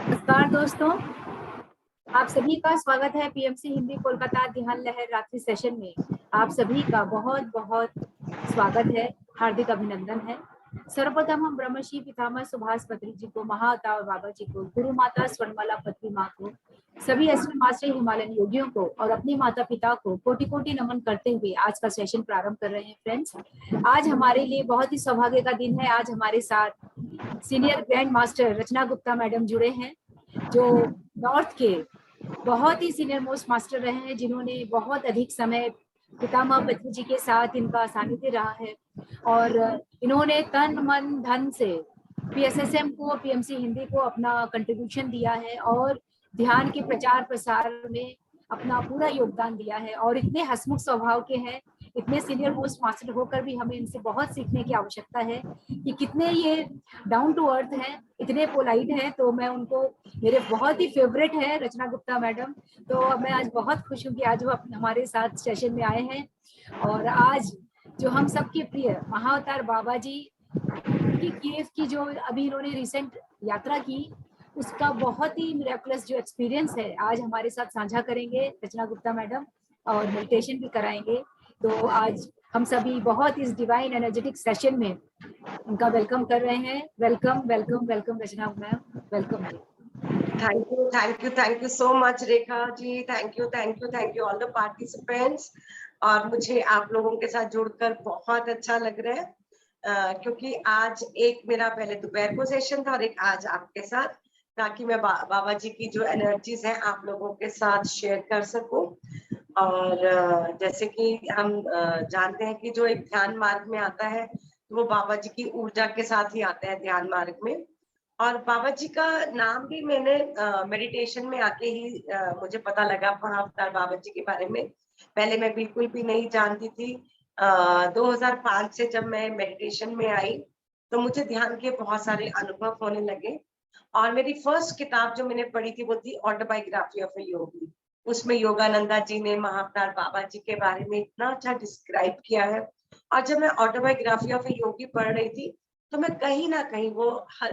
नमस्कार दोस्तों, आप सभी का स्वागत है पीएमसी हिंदी कोलकाता ध्यान लहर रात्रि सेशन में। आप सभी का बहुत बहुत स्वागत है, हार्दिक अभिनंदन है। सर्वप्रथम हम ब्रह्मश्री पितामह सुभाष पत्री जी को, महाअवतार बाबा जी को, गुरु माता स्वर्णमाला पत्री माँ को, सभी एस्ट्रल मास्टर हिमालयन योगियों को और अपने माता पिता को कोटि कोटि नमन करते हुए आज का सेशन प्रारंभ कर रहे हैं। फ्रेंड्स, आज हमारे लिए बहुत ही सौभाग्य का दिन है। आज हमारे साथ सीनियर ग्रैंड मास्टर रचना गुप्ता मैडम जुड़े हैं, जो नॉर्थ के बहुत ही सीनियर मोस्ट मास्टर रहे हैं, जिन्होंने बहुत अधिक समय पितामह पत्री जी के साथ इनका सानिध्य रहा है और इन्होंने तन मन धन से पीएसएसएम को, पीएमसी हिंदी को अपना कंट्रीब्यूशन दिया है और ध्यान के प्रचार प्रसार में अपना पूरा योगदान दिया है और इतने हसमुख स्वभाव के हैं, इतने सीनियर मोस्ट मास्टर होकर भी हमें इनसे बहुत सीखने की आवश्यकता है कि कितने ये डाउन टू अर्थ हैं, इतने पोलाइट हैं। तो मैं उनको, मेरे बहुत ही फेवरेट है रचना गुप्ता मैडम, तो मैं आज बहुत खुश हूँ कि आज वो हमारे साथ सेशन में आए हैं। और आज जो हम सबके प्रिय महाअवतार बाबा जी की केव की जो अभी इन्होंने रिसेंट यात्रा की, उसका बहुत ही मिरेकलस जो एक्सपीरियंस है आज हमारे साथ साझा करेंगे रचना गुप्ता मैडम, और मेडिटेशन भी कराएंगे। तो आज हम सभी बहुत इस डिवाइन एनर्जेटिक सेशन में उनका वेलकम कर रहे हैं। Welcome welcome welcome Rachna ma'am, welcome जी। Thank you so much Rekha ji. Thank you all the participants. और मुझे आप लोगों के साथ जुड़कर बहुत अच्छा लग रहा है, क्योंकि आज एक मेरा पहले दोपहर को सेशन था और एक आज आपके साथ, ताकि मैं बाबा जी की जो एनर्जीज हैं आप लोगों के साथ शेयर कर सकूं। और जैसे कि हम जानते हैं कि जो एक ध्यान मार्ग में आता है वो बाबा जी की ऊर्जा के साथ ही आता है ध्यान मार्ग में। और बाबा जी का नाम भी मैंने मेडिटेशन में आके ही मुझे पता लगा, महाअवतार बाबा जी के बारे में पहले मैं बिल्कुल भी नहीं जानती थी। 2005 से जब मैं मेडिटेशन में आई तो मुझे ध्यान के बहुत सारे अनुभव होने लगे। और मेरी फर्स्ट किताब जो मैंने पढ़ी थी वो थी ऑटोबायोग्राफी ऑफ ए योगी। उसमें योगानंदा जी ने महाअवतार बाबा जी के बारे में इतना अच्छा डिस्क्राइब किया है। और जब मैं ऑटोबायोग्राफी ऑफ ए योगी पढ़ रही थी तो मैं कहीं ना कहीं वो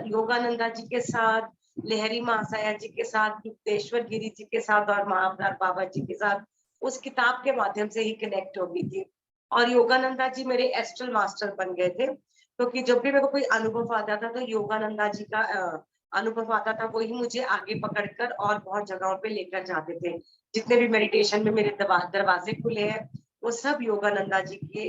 योगानंदा जी के साथ, लहरी महासाया जी के साथ, गुप्तेश्वर गिरी जी के साथ और महाअवतार बाबा जी के साथ उस किताब के माध्यम से ही कनेक्ट हो गई थी। और योगानंदा जी मेरे एस्ट्रल मास्टर बन गए थे, क्योंकि जब भी मेरे को कोई अनुभव आता था तो योगानंदा जी का अनुभव आता था, वही मुझे आगे पकड़कर और बहुत जगहों पे लेकर जाते थे। जितने भी मेडिटेशन में मेरे दरवाजे खुले हैं वो सब योगानंदा जी के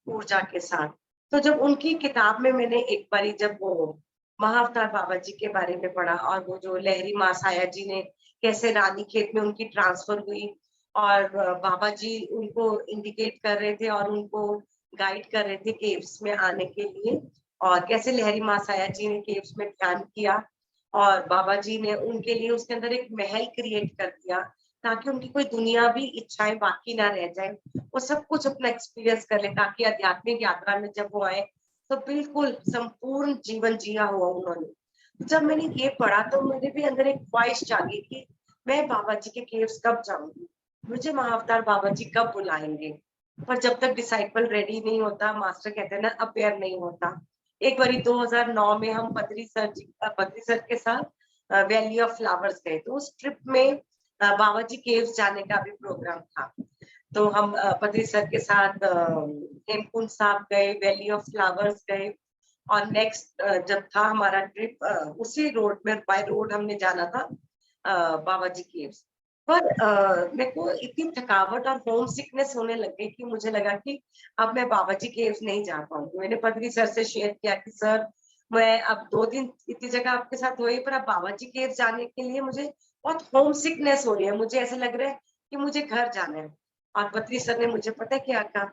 ऊर्जा के साथ। तो जब उनकी किताब में मैंने एक बारी जब वो महाअवतार बाबा जी के बारे में पढ़ा और वो जो लहरी महासाया जी ने कैसे रानी खेत में उनकी ट्रांसफर हुई और बाबा जी उनको इंडिकेट कर रहे थे और उनको गाइड कर रहे थे केव्स में आने के लिए, और कैसे लहरी महासाया जी ने केव्स में ध्यान किया और बाबा जी ने उनके लिए उसके अंदर एक महल क्रिएट कर दिया ताकि उनकी कोई दुनिया भी इच्छाएं बाकी ना रह जाए, वो सब कुछ अपना एक्सपीरियंस कर ले, ताकि आध्यात्मिक यात्रा में जब वो आए तो बिल्कुल संपूर्ण जीवन जिया हुआ उन्होंने। जब मैंने ये पढ़ा तो मेरे भी अंदर एक ख्वाहिश जागी कि मैं बाबा जी के केव्स कब जाऊंगी, मुझे महाअवतार बाबा जी कब बुलाएंगे। पर जब तक डिसाइपल रेडी नहीं होता, मास्टर कहते हैं ना, अपेयर नहीं होता। एक बारी 2009 में हम पत्री सर के साथ वैली ऑफ फ्लावर्स गए, तो उस ट्रिप में बाबा जी केव्स जाने का भी प्रोग्राम था। तो हम पत्री सर के साथ हेमकुंड साहब गए, वैली ऑफ फ्लावर्स गए, और नेक्स्ट जब था हमारा ट्रिप उसी रोड में बाय रोड हमने जाना था बाबा जी केव्स। पर मेरे को इतनी थकावट और होम सिकनेस होने लग गई कि मुझे लगा कि अब मैं बाबा जी केव्स नहीं जा पाऊंगी। मैंने पत्री सर से शेयर किया कि सर, मैं अब 2 दिन इतनी जगह आपके साथ हुई, पर अब बाबा जी केव्स जाने के लिए मुझे बहुत होम सिकनेस हो रही है, मुझे ऐसा लग रहा है कि मुझे घर जाना है। और पत्री सर ने मुझे पता है क्या कहा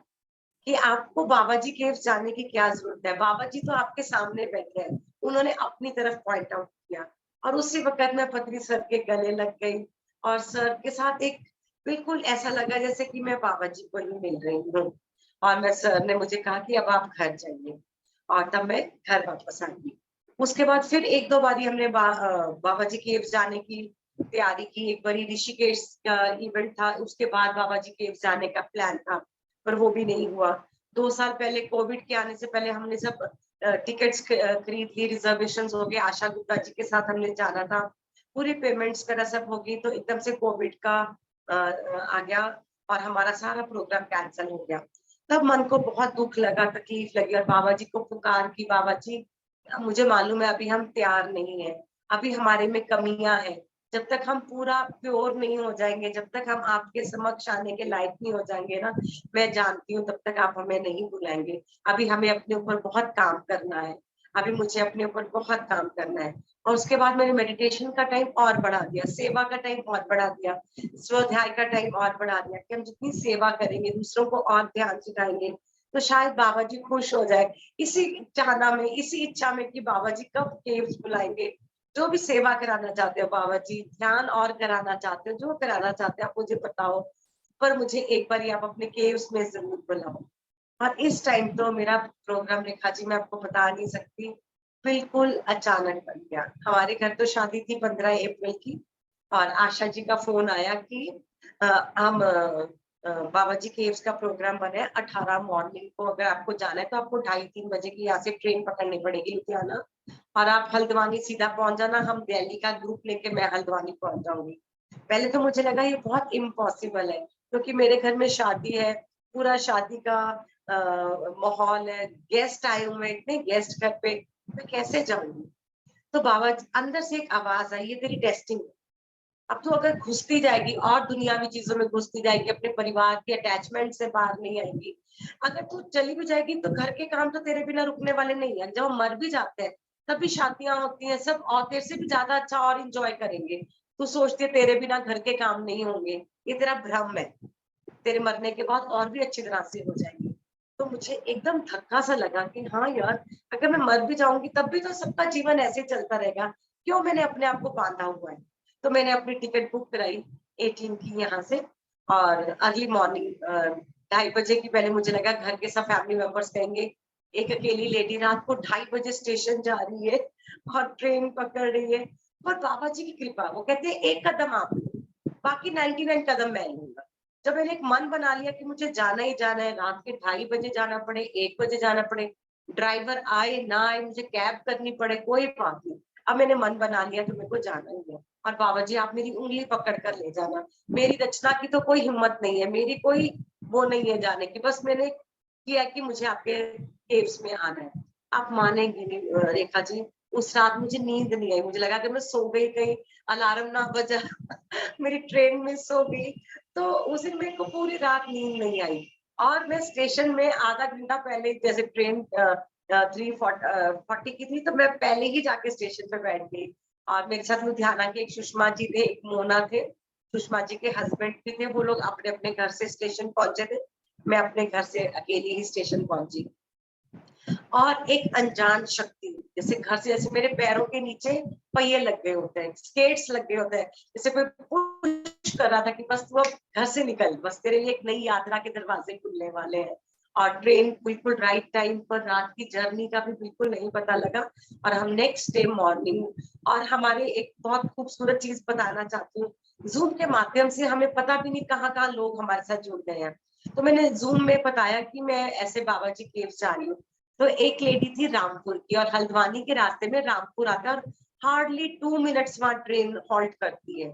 कि आपको बाबा जी केव्स जाने की क्या जरूरत है, बाबा जी तो आपके सामने बैठे हैं। उन्होंने अपनी तरफ पॉइंट आउट किया और उसी वक्त मैं पत्री सर के गले लग गई और सर के साथ एक बिल्कुल ऐसा लगा जैसे कि मैं बाबा जी को ही मिल रही हूँ। और मैं सर ने मुझे कहा कि अब आप घर जाइए, और तब मैं घर वापस आ गई। उसके बाद फिर एक दो बारी हमने बाबा जी केव्स जाने की तैयारी की। एक बारी ऋषिकेश का इवेंट था, उसके बाद बाबा जी केव्स जाने का प्लान था, पर वो भी नहीं हुआ। 2 साल पहले कोविड के आने से पहले हमने सब टिकट्स खरीद ली, रिजर्वेशन हो गए, आशा गुप्ता जी के साथ हमने जाना था, पूरी पेमेंट्स वगैरह सब हो गई, तो एकदम से कोविड का आ गया और हमारा सारा प्रोग्राम कैंसिल हो गया। तब मन को बहुत दुख लगा, तकलीफ लगी और बाबा जी को पुकार की, बाबा जी मुझे मालूम है अभी हम तैयार नहीं है, अभी हमारे में कमियां हैं, जब तक हम पूरा प्योर नहीं हो जाएंगे, जब तक हम आपके समक्ष आने के लायक नहीं हो जाएंगे ना, मैं जानती हूँ तब तक आप हमें नहीं बुलाएंगे। अभी हमें अपने ऊपर बहुत काम करना है, अभी मुझे अपने ऊपर बहुत काम करना है। और उसके बाद मैंने मेडिटेशन का टाइम और बढ़ा दिया, सेवा का टाइम और बढ़ा दिया, स्वाध्याय का टाइम और बढ़ा दिया कि हम जितनी सेवा करेंगे, दूसरों को और ध्यान सिखाएंगे, तो शायद बाबा जी खुश हो जाए। इसी चाहना में, इसी इच्छा में कि बाबा जी कब केव्स बुलाएंगे। जो भी सेवा कराना चाहते हो बाबा जी, ध्यान और कराना चाहते हो, जो कराना चाहते हो आप मुझे बताओ, पर मुझे एक बार आप अपने केव्स में जरूर बुलाओ। और इस टाइम तो मेरा प्रोग्राम रेखा जी मैं आपको बता नहीं सकती, बिल्कुल अचानक बन गया। हमारे घर तो शादी थी 15 अप्रैल की, और आशा जी का फोन आया कि हम बाबा जी केव्स का प्रोग्राम बना है 18 मॉर्निंग को, अगर आपको जाना है तो आपको 2:30-3 बजे की यहाँ से ट्रेन पकड़नी पड़ेगी लुधियाना, और आप हल्द्वानी सीधा पहुंच जाना, हम दिल्ली का ग्रुप लेके मैं हल्द्वानी पहुंच जाऊंगी। पहले तो मुझे लगा ये बहुत इम्पॉसिबल है, क्योंकि मेरे घर में शादी है, पूरा शादी का माहौल है, गेस्ट आए हुए हैं, इतने गेस्ट घर पे, मैं कैसे जाऊंगी। तो बाबा अंदर से एक आवाज आई, ये तेरी टेस्टिंग है। अब तो अगर घुसती जाएगी और दुनियावी चीजों में घुसती जाएगी, अपने परिवार के अटैचमेंट से बाहर नहीं आएगी, अगर तू चली भी जाएगी तो घर के काम तो तेरे बिना रुकने वाले नहीं है। जब हम मर भी जाते हैं तब भी शादियां होती हैं, सब और तेरे से भी ज्यादा अच्छा और इंजॉय करेंगे। तू सोचती है तेरे बिना घर के काम नहीं होंगे, ये तेरा भ्रम है, तेरे मरने के बाद और भी अच्छी तरह से हो जाएंगे। तो मुझे एकदम धक्का सा लगा कि हाँ यार, अगर मैं मर भी जाऊंगी तब भी तो सबका जीवन ऐसे चलता रहेगा, क्यों मैंने अपने आप को बांधा हुआ है। तो मैंने अपनी टिकट बुक कराई 18 की यहाँ से, और अर्ली मॉर्निंग 2:30 बजे की। पहले मुझे लगा घर के सब फैमिली मेंबर्स कहेंगे एक अकेली लेडी रात को 2:30 बजे स्टेशन जा रही है और ट्रेन पकड़ रही है, पर बाबा जी की कृपा, वो कहते हैं एक कदम आप लो, बाकी 99 कदम मैं लूंगा। जब मैंने एक मन बना लिया कि मुझे जाना ही जाना है, रात के 2:30 बजे जाना पड़े, 1 बजे जाना पड़े, ड्राइवर आए ना आए, मुझे कैब करनी पड़े, कोई बात नहीं, अब मैंने मन बना लिया तो मेरे को जाना ही है। और बाबा जी आप मेरी उंगली पकड़ कर ले जाना, मेरी रचना की तो कोई हिम्मत नहीं है, मेरी कोई वो नहीं है जाने की, बस मैंने किया कि मुझे आपके केव्स में आना है। आप मानेंगे नहीं रेखा जी, उस रात मुझे नींद नहीं आई, मुझे लगा कि मैं सो गई, कहीं अलार्म ना बजा मेरी ट्रेन मिस हो गई। तो उस दिन मेरे को पूरी रात नींद नहीं आई, और मैं स्टेशन में आधा घंटा पहले, जैसे ट्रेन 3:40 की थी, तो मैं पहले ही जाके स्टेशन पे बैठ गई। और मेरे साथ लुधियाना के एक सुषमा जी थे, एक मोना थे, सुषमा जी के हस्बैंड भी थे, वो लोग अपने अपने घर से स्टेशन पहुंचे थे, मैं अपने घर से अकेली ही स्टेशन पहुंची। और एक अनजान शक्ति, जैसे घर से, जैसे मेरे पैरों के नीचे पहिए लग गए होते हैं, स्केट्स लग गए होते हैं, जैसे कोई पुश कर रहा था कि बस तू अब घर से निकल, बस तेरे लिए एक नई यात्रा के दरवाजे खुलने वाले हैं। और ट्रेन बिल्कुल राइट टाइम पर, रात की जर्नी का भी बिल्कुल नहीं पता लगा, और हम नेक्स्ट डे मॉर्निंग, और हमारे एक बहुत खूबसूरत चीज बताना चाहती हूँ, जूम के माध्यम से हमें पता भी नहीं कहाँ कहाँ लोग हमारे साथ जुड़ गए हैं। तो मैंने जूम में बताया कि मैं ऐसे बाबा जी केव जा रही हूँ, तो एक लेडी थी रामपुर की, और हल्द्वानी के रास्ते में रामपुर आता है, और हार्डली 2 मिनट्स वहां ट्रेन हॉल्ट करती है।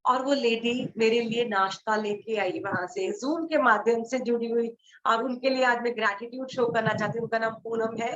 और वो लेडी मेरे लिए नाश्ता लेके आई वहां से, जूम के माध्यम से जुड़ी हुई, और उनके लिए आज मैं ग्रैटिट्यूड शो करना चाहती हूँ। उनका नाम पूनम है,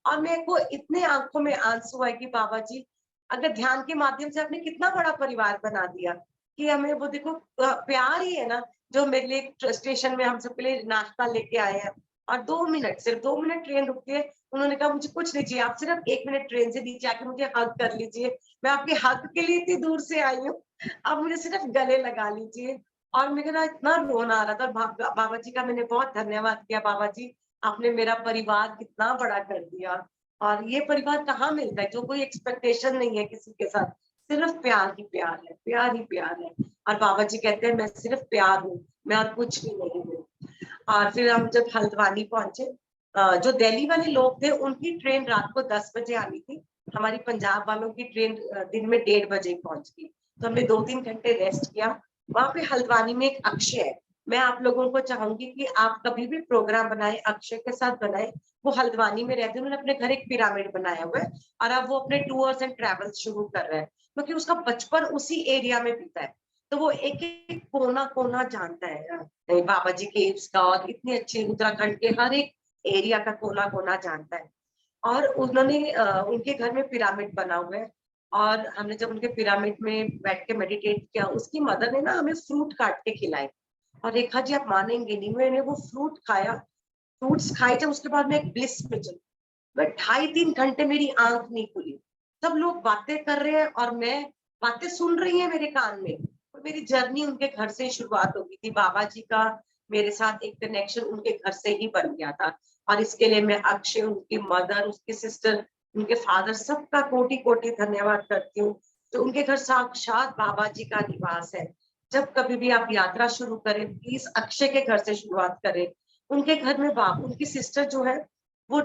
और मेरे को इतने आंखों में आंसू है कि बाबा जी, अगर ध्यान के माध्यम से आपने कितना बड़ा परिवार बना दिया, कि हमें वो देखो प्यार ही है ना, जो मेरे लिए स्टेशन में हम सबके लिए नाश्ता लेके आए हैं। और 2 मिनट, सिर्फ 2 मिनट ट्रेन रुकती है, उन्होंने कहा मुझे कुछ नहीं चाहिए, आप सिर्फ 1 मिनट ट्रेन से नीचे आके मुझे हग कर लीजिए, मैं आपके हग के लिए इतनी दूर से आई हूँ, आप मुझे सिर्फ गले लगा लीजिए। और मेरा इतना रोना आ रहा था। बाबा जी का मैंने बहुत धन्यवाद किया, बाबा जी आपने मेरा परिवार कितना बड़ा कर दिया। और ये परिवार कहाँ मिलता है, जो कोई एक्सपेक्टेशन नहीं है किसी के साथ, सिर्फ प्यार ही प्यार है, प्यार ही प्यार है। और बाबा जी कहते हैं मैं सिर्फ प्यार हूँ, मैं और कुछ भी नहीं हूँ। और फिर हम जब हल्द्वानी पहुंचे, जो दिल्ली वाले लोग थे उनकी ट्रेन रात को 10 बजे आनी थी, हमारी पंजाब वालों की ट्रेन दिन में 1:30 बजे पहुंच गई। तो हमने 2-3 घंटे रेस्ट किया। वहां पे हल्द्वानी में एक अक्षय है, मैं आप लोगों को चाहूंगी कि आप कभी भी प्रोग्राम बनाए अक्षय के साथ बनाए। वो हल्द्वानी में रहते हैं, उन्होंने अपने घर एक पिरामिड बनाया हुआ है और अब वो अपने टूर्स एंड ट्रेवल्स शुरू कर रहे हैं, क्योंकि उसका बचपन उसी एरिया में बीता है। तो वो एक एक कोना कोना जानता है बाबा जी केव्स का, और इतनी अच्छी उत्तराखंड के हर एक एरिया का कोना कोना जानता है। और उन्होंने उनके घर में पिरामिड बना हुआ है, और हमने जब उनके पिरामिड में बैठ के मेडिटेट किया, उसकी मदर ने ना हमें फ्रूट काट के खिलाए। और रेखा जी आप मानेंगे नहीं, मैंने वो फ्रूट्स खाए जब, उसके बाद मैं एक ब्लिस में चली। मैं 2.5-3 घंटे मेरी आंख नहीं खुली। सब लोग बातें कर रहे हैं और मैं बातें सुन रही है मेरे कान में। और मेरी जर्नी उनके घर से ही शुरुआत हो गई थी। बाबा जी का मेरे साथ एक कनेक्शन उनके घर से ही बन गया था। और इसके लिए मैं अक्षय, उनकी मदर, उसकी सिस्टर, उनके फादर, सबका कोटि कोटि धन्यवाद करती हूँ। तो उनके घर साक्षात बाबा जी का निवास है। जब कभी भी आप यात्रा शुरू करें, प्लीज अक्षय के घर से शुरुआत करें। उनके घर में उनकी सिस्टर जो है वो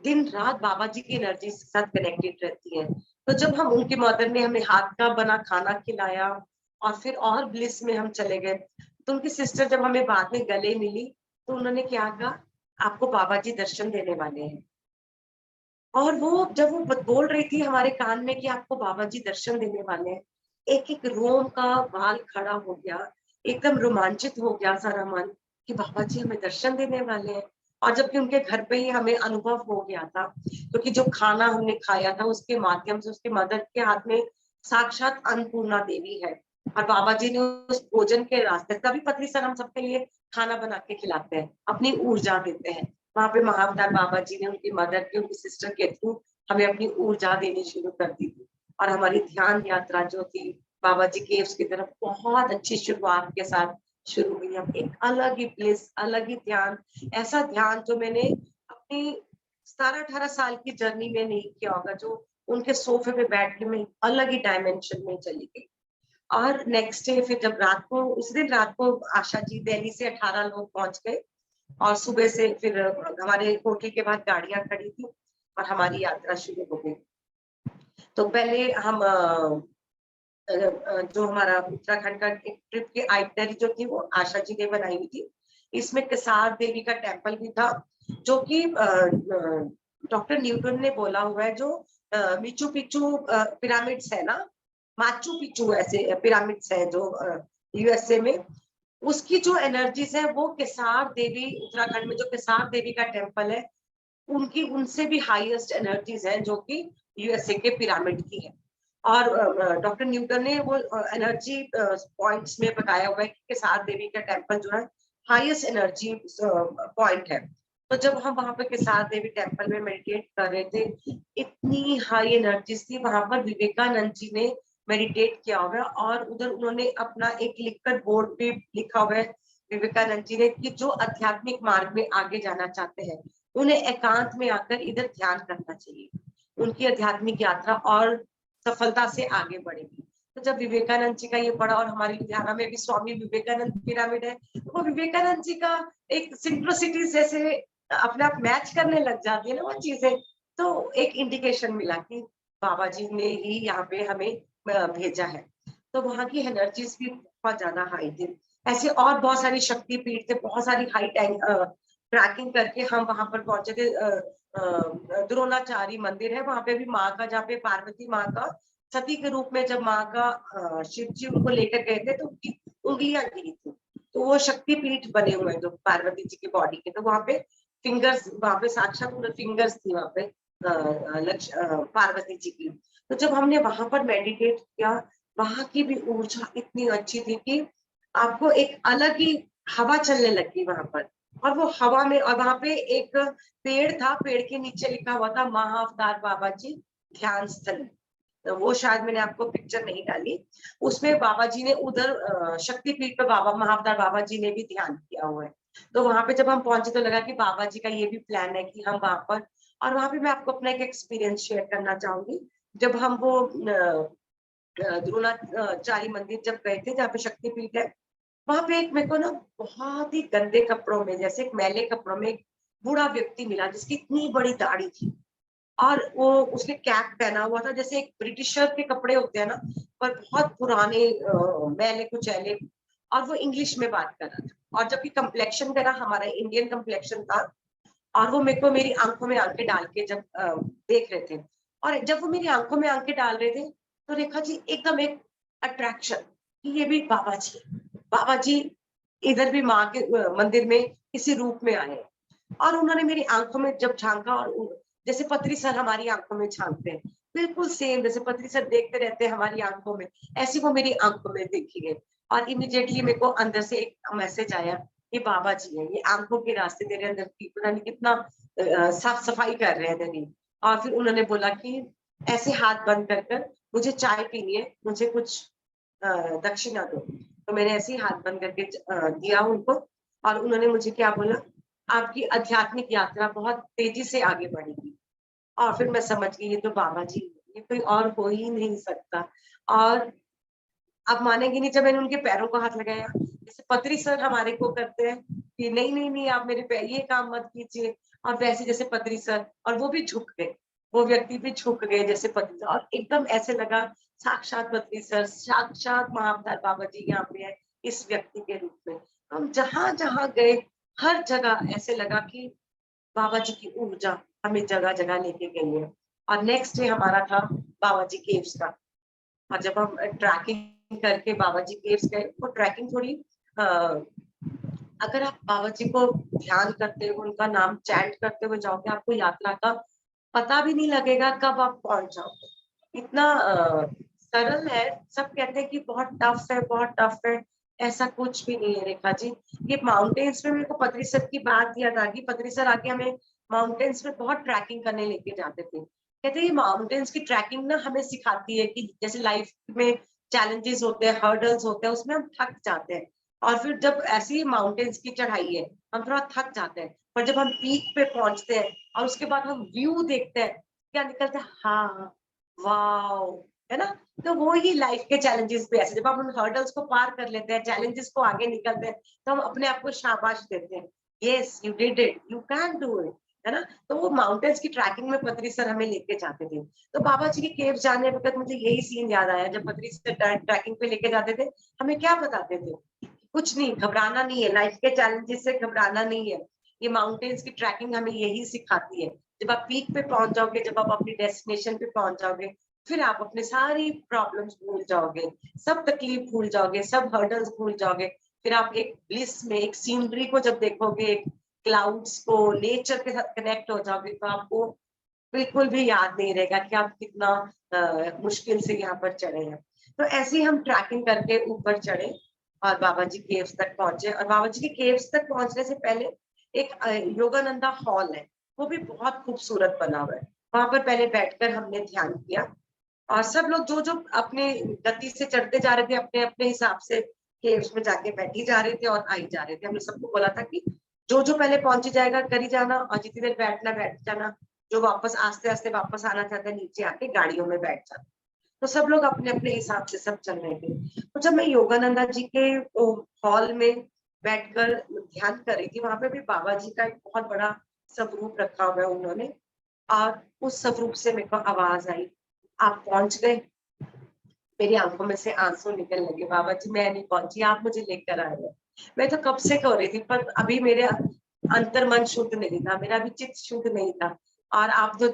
दिन रात बाबा जी की एनर्जी के साथ कनेक्टेड रहती है। तो जब हम, उनकी मदर ने हमें हाथ का बना खाना खिलाया और फिर और ब्लिस में हम चले गए। तो उनकी सिस्टर जब हमें बाद में गले मिली, तो उन्होंने क्या कहा, आपको बाबा जी दर्शन देने वाले हैं। और वो जब वो बोल रही थी हमारे कान में कि आपको बाबा जी दर्शन देने वाले हैं, एक एक रोम का बाल खड़ा हो गया, एकदम रोमांचित हो गया सारा मन कि बाबा जी हमें दर्शन देने वाले हैं। और जबकि उनके घर पे ही हमें अनुभव हो गया था, क्योंकि जो खाना हमने खाया था उसके माध्यम से उसके मदर के हाथ में साक्षात अन्नपूर्णा देवी है। और बाबा जी ने उस भोजन के रास्ते, तभी पतली सर हम सबके लिए खाना बना के खिलाते हैं, अपनी ऊर्जा देते हैं। वहां पे महाअवतार बाबा जी ने उनकी मदर के, उनकी सिस्टर के थ्रू हमें अपनी ऊर्जा देनी शुरू कर दी थी। और हमारी ध्यान यात्रा जो थी बाबा जी के उसकी तरफ बहुत अच्छी शुरुआत के साथ शुरू हुई। हम एक अलग ही प्लेस, अलग ही ध्यान, ऐसा ध्यान जो मैंने अपनी 17-18 साल की जर्नी में नहीं किया होगा, जो उनके सोफे पे बैठ के मैं अलग ही डायमेंशन में चली गई। और नेक्स्ट डे फिर जब रात को, उस दिन रात को आशा जी दिल्ली से 18 लोग पहुंच गए, और सुबह से फिर हमारे होटल के बाद गाड़ियां खड़ी थी और हमारी यात्रा शुरू हो गई। तो पहले हम जो हमारा उत्तराखंड का एक ट्रिप की आइटनरी जो थी वो आशा जी ने बनाई हुई थी। इसमें कसार देवी का टेम्पल भी था, जो कि डॉक्टर न्यूटन ने बोला हुआ है, जो मिचू पिचू पिरामिड्स है ना, माचू पिचू ऐसे पिरामिड्स है जो यूएसए में, उसकी जो एनर्जीज है वो केसार देवी, उत्तराखंड में जो केसार देवी का टेम्पल है, उनकी उनसे भी हाईएस्ट एनर्जीज है, जो कि यूएसए के पिरामिड की है। और डॉक्टर न्यूटन ने वो एनर्जी पॉइंट्स में बताया हुआ है कि केसार देवी का टेम्पल जो है हाईएस्ट एनर्जी पॉइंट है। तो जब हम वहां पर केसार देवी टेम्पल में मेडिटेट कर रहे थे, इतनी हाई एनर्जीज थी वहां पर। विवेकानंद जी ने मेडिटेट किया हुआ है, और उधर उन्होंने अपना एक लिखकर बोर्ड पे लिखा हुआ है विवेकानंद जी ने, कि जो आध्यात्मिक मार्ग में आगे जाना चाहते हैं उन्हें एकांत में आकर इधर ध्यान करना चाहिए, उनकी आध्यात्मिक यात्रा और सफलता से आगे बढ़ेगी। तो जब विवेकानंद जी का ये पढ़ा, और हमारी लुधियाना में भी स्वामी विवेकानंद पिरामिड है, तो वो विवेकानंद जी का एक सिंक्रोसिटी जैसे अपने आप मैच करने लग जाती है ना वो चीजें। तो एक इंडिकेशन मिला कि बाबा जी ने ही यहाँ पे हमें भेजा है। तो वहां की एनर्जीज भी बहुत ज्यादा हाई थी। ऐसे और बहुत सारी शक्ति पीठ थे, बहुत सारी हाई ट्रैकिंग करके हम वहां पर पहुंचे थे। द्रोणाचारी मंदिर है वहां पे भी माँ का, जहाँ पे पार्वती माँ का सती के रूप में जब माँ का शिव जी उनको लेकर गए थे तो उनकी उंगलियां गिरी थी। तो वो शक्ति पीठ बने हुए हैं जो पार्वती जी की बॉडी के, तो वहां पे फिंगर्स, वहां पे साक्षात फिंगर्स थी वहां पे पार्वती जी की। तो जब हमने वहां पर मेडिटेट किया, वहां की भी ऊर्जा इतनी अच्छी थी कि आपको एक अलग ही हवा चलने लगी वहां पर। और वो हवा में, और वहां पे एक पेड़ था, पेड़ के नीचे लिखा हुआ था महाअवतार बाबा जी ध्यान स्थल। तो वो शायद मैंने आपको पिक्चर नहीं डाली, उसमें बाबा जी ने उधर शक्तिपीठ पे बाबा महाअवतार बाबा जी ने भी ध्यान किया हुआ है। तो वहां पे जब हम पहुंचे तो लगा कि बाबा जी का ये भी प्लान है कि हम वहां पर, और वहां पे मैं आपको अपना एक एक्सपीरियंस शेयर करना चाहूंगी। जब हम वो द्रोणाचार्य मंदिर जब गए थे जहाँ पे शक्तिपीठ है, वहां पे एक मेरे को ना बहुत ही गंदे कपड़ों में, जैसे एक मैले कपड़ों में एक बूढ़ा व्यक्ति मिला जिसकी इतनी बड़ी दाढ़ी थी, और वो उसने कैप पहना हुआ था, जैसे एक ब्रिटिशर के कपड़े होते हैं ना, पर बहुत पुराने मैले कुचैले, और वो इंग्लिश में बात कर रहा था। और जबकि कम्प्लेक्शन मेरा हमारा इंडियन कम्प्लेक्शन था, और वो मेरे को मेरी आंखों में आंखें डाल के जब देख रहे थे, और जब वो मेरी आंखों में आंखें डाल रहे थे तो रेखा जी एकदम एक अट्रैक्शन कि ये भी बाबा जी, बाबा जी इधर भी माँ के मंदिर में किसी रूप में आए हैं। और उन्होंने मेरी आंखों में जब झांका, और जैसे पत्री सर हमारी आंखों में झांकते हैं, बिल्कुल सेम जैसे पत्री सर देखते रहते हैं हमारी आंखों में, ऐसी वो मेरी आंखों में देखी गई। और इमीडिएटली मेरे को अंदर से एक मैसेज आया, ये बाबा जी है, ये आंखों के रास्ते तेरे अंदर की पता नहीं कितना साफ सफाई कर रहे हैं तेरी। और फिर उन्होंने बोला कि ऐसे हाथ बंद कर कर मुझे चाय पीनी है, मुझे कुछ दक्षिणा दो। तो मैंने ऐसे ही हाथ बंद करके दिया उनको, और उन्होंने मुझे क्या बोला, आपकी आध्यात्मिक यात्रा बहुत तेजी से आगे बढ़ेगी। और फिर मैं समझ गई ये तो बाबा जी, ये कोई और हो ही नहीं सकता। और आप मानेंगे नहीं, जब मैंने उनके पैरों को हाथ लगाया, जैसे पत्री सर हमारे को करते हैं कि नहीं नहीं नहीं आप मेरे पैर ये काम मत कीजिए, और वैसे जैसे पत्री सर, और वो भी झुक गए, वो व्यक्ति भी झुक गए जैसे पत्री सर, और एकदम ऐसे लगा साक्षात पत्री सर, साक्षात महाअवतार बाबा जी यहाँ पे है इस व्यक्ति के रूप में। हम जहां जहां गए हर जगह ऐसे लगा कि बाबा जी की ऊर्जा हमें जगह जगह लेके गई है। और नेक्स्ट डे हमारा था बाबा जी केव्स का, और जब हम ट्रैकिंग करके बाबा जी केव्स गए, वो ट्रैकिंग थोड़ी अगर आप बाबा जी को ध्यान करते हुए उनका नाम चैंट करते हुए जाओगे, आपको यात्रा का पता भी नहीं लगेगा कब आप पहुंच जाओगे। इतना सरल है। सब कहते हैं कि बहुत टफ है, बहुत टफ है, ऐसा कुछ भी नहीं है रेखा जी। ये माउंटेन्स में मेरे को पत्री सर की बात याद आ गई। पत्री सर आके हमें माउंटेन्स में बहुत ट्रैकिंग करने लेके जाते थे। कहते हैं ये माउंटेन्स की ट्रैकिंग ना हमें सिखाती है कि जैसे लाइफ में चैलेंजेस होते हैं, हर्डल्स होते हैं, उसमें हम थक जाते हैं, और फिर जब ऐसी माउंटेन्स की चढ़ाई है हम थोड़ा थक जाते हैं, पर जब हम पीक पे पहुंचते हैं और उसके बाद हम व्यू देखते हैं, क्या निकलता है, हाँ वाओ, है ना। तो वो ही लाइफ के चैलेंजेस भी ऐसे, जब हम उन हर्डल्स को पार कर लेते हैं, चैलेंजेस को आगे निकलते हैं, तो हम अपने आप को शाबाश देते हैं, yes you did it, you can do it, है ना। तो वो माउंटेन्स की ट्रैकिंग में पत्री सर हमें लेके जाते थे। तो बाबा जी के केव जाने वक्त मुझे यही सीन याद आया, जब पत्री सर ट्रैकिंग पे लेके जाते थे, हमें क्या बताते थे, कुछ नहीं, घबराना नहीं है, लाइफ के चैलेंजेस से घबराना नहीं है। ये माउंटेन्स की ट्रैकिंग हमें यही सिखाती है। जब आप पीक पे पहुंच जाओगे, जब आप अपनी डेस्टिनेशन पे पहुंच जाओगे, फिर आप अपने सारी प्रॉब्लम्स भूल जाओगे, सब तकलीफ भूल जाओगे, सब हर्डल्स भूल जाओगे। फिर आप एक ब्लिस में, एक सीनरी को जब देखोगे, एक क्लाउड्स को, नेचर के साथ कनेक्ट हो जाओगे, तो आपको बिल्कुल भी याद नहीं रहेगा कि आप कितना मुश्किल से यहाँ पर चढ़े हैं। तो ऐसे ही हम ट्रैकिंग करके ऊपर चढ़े और बाबा जी केव्स तक पहुंचे। और बाबा जी के केव्स तक पहुंचने से पहले एक योगानंदा हॉल है, वो भी बहुत खूबसूरत बना हुआ है। वहां पर पहले बैठकर हमने ध्यान किया, और सब लोग जो जो अपने गति से चढ़ते जा रहे थे, अपने अपने हिसाब से केव्स में जाके बैठी जा रहे थे और आई जा रहे थे। हमने सबको बोला था कि जो जो पहले पहुंची जाएगा करी जाना, और जितनी देर बैठना बैठ जाना, जो वापस आस्ते आस्ते वापस आना चाहता है नीचे आके गाड़ियों में बैठ जाना। तो सब लोग अपने अपने हिसाब से सब चल रहे थे। तो जब मैं योगानंदा जी के हॉल में बैठकर ध्यान कर रही थी, वहां पे भी बाबा जी का एक बहुत बड़ा स्वरूप रखा हुआ है उन्होंने, और उस स्वरूप से मेरे को आवाज आई, आप पहुंच गए। मेरी आंखों में से आंसू निकलने लगे, बाबा जी मैं नहीं पहुंची, आप मुझे लेकर आए हैं। मैं तो कब से कह रही थी, पर अभी मेरे अंतर मन शुद्ध नहीं था, मेरा भी चित्त शुद्ध नहीं था। और आप तो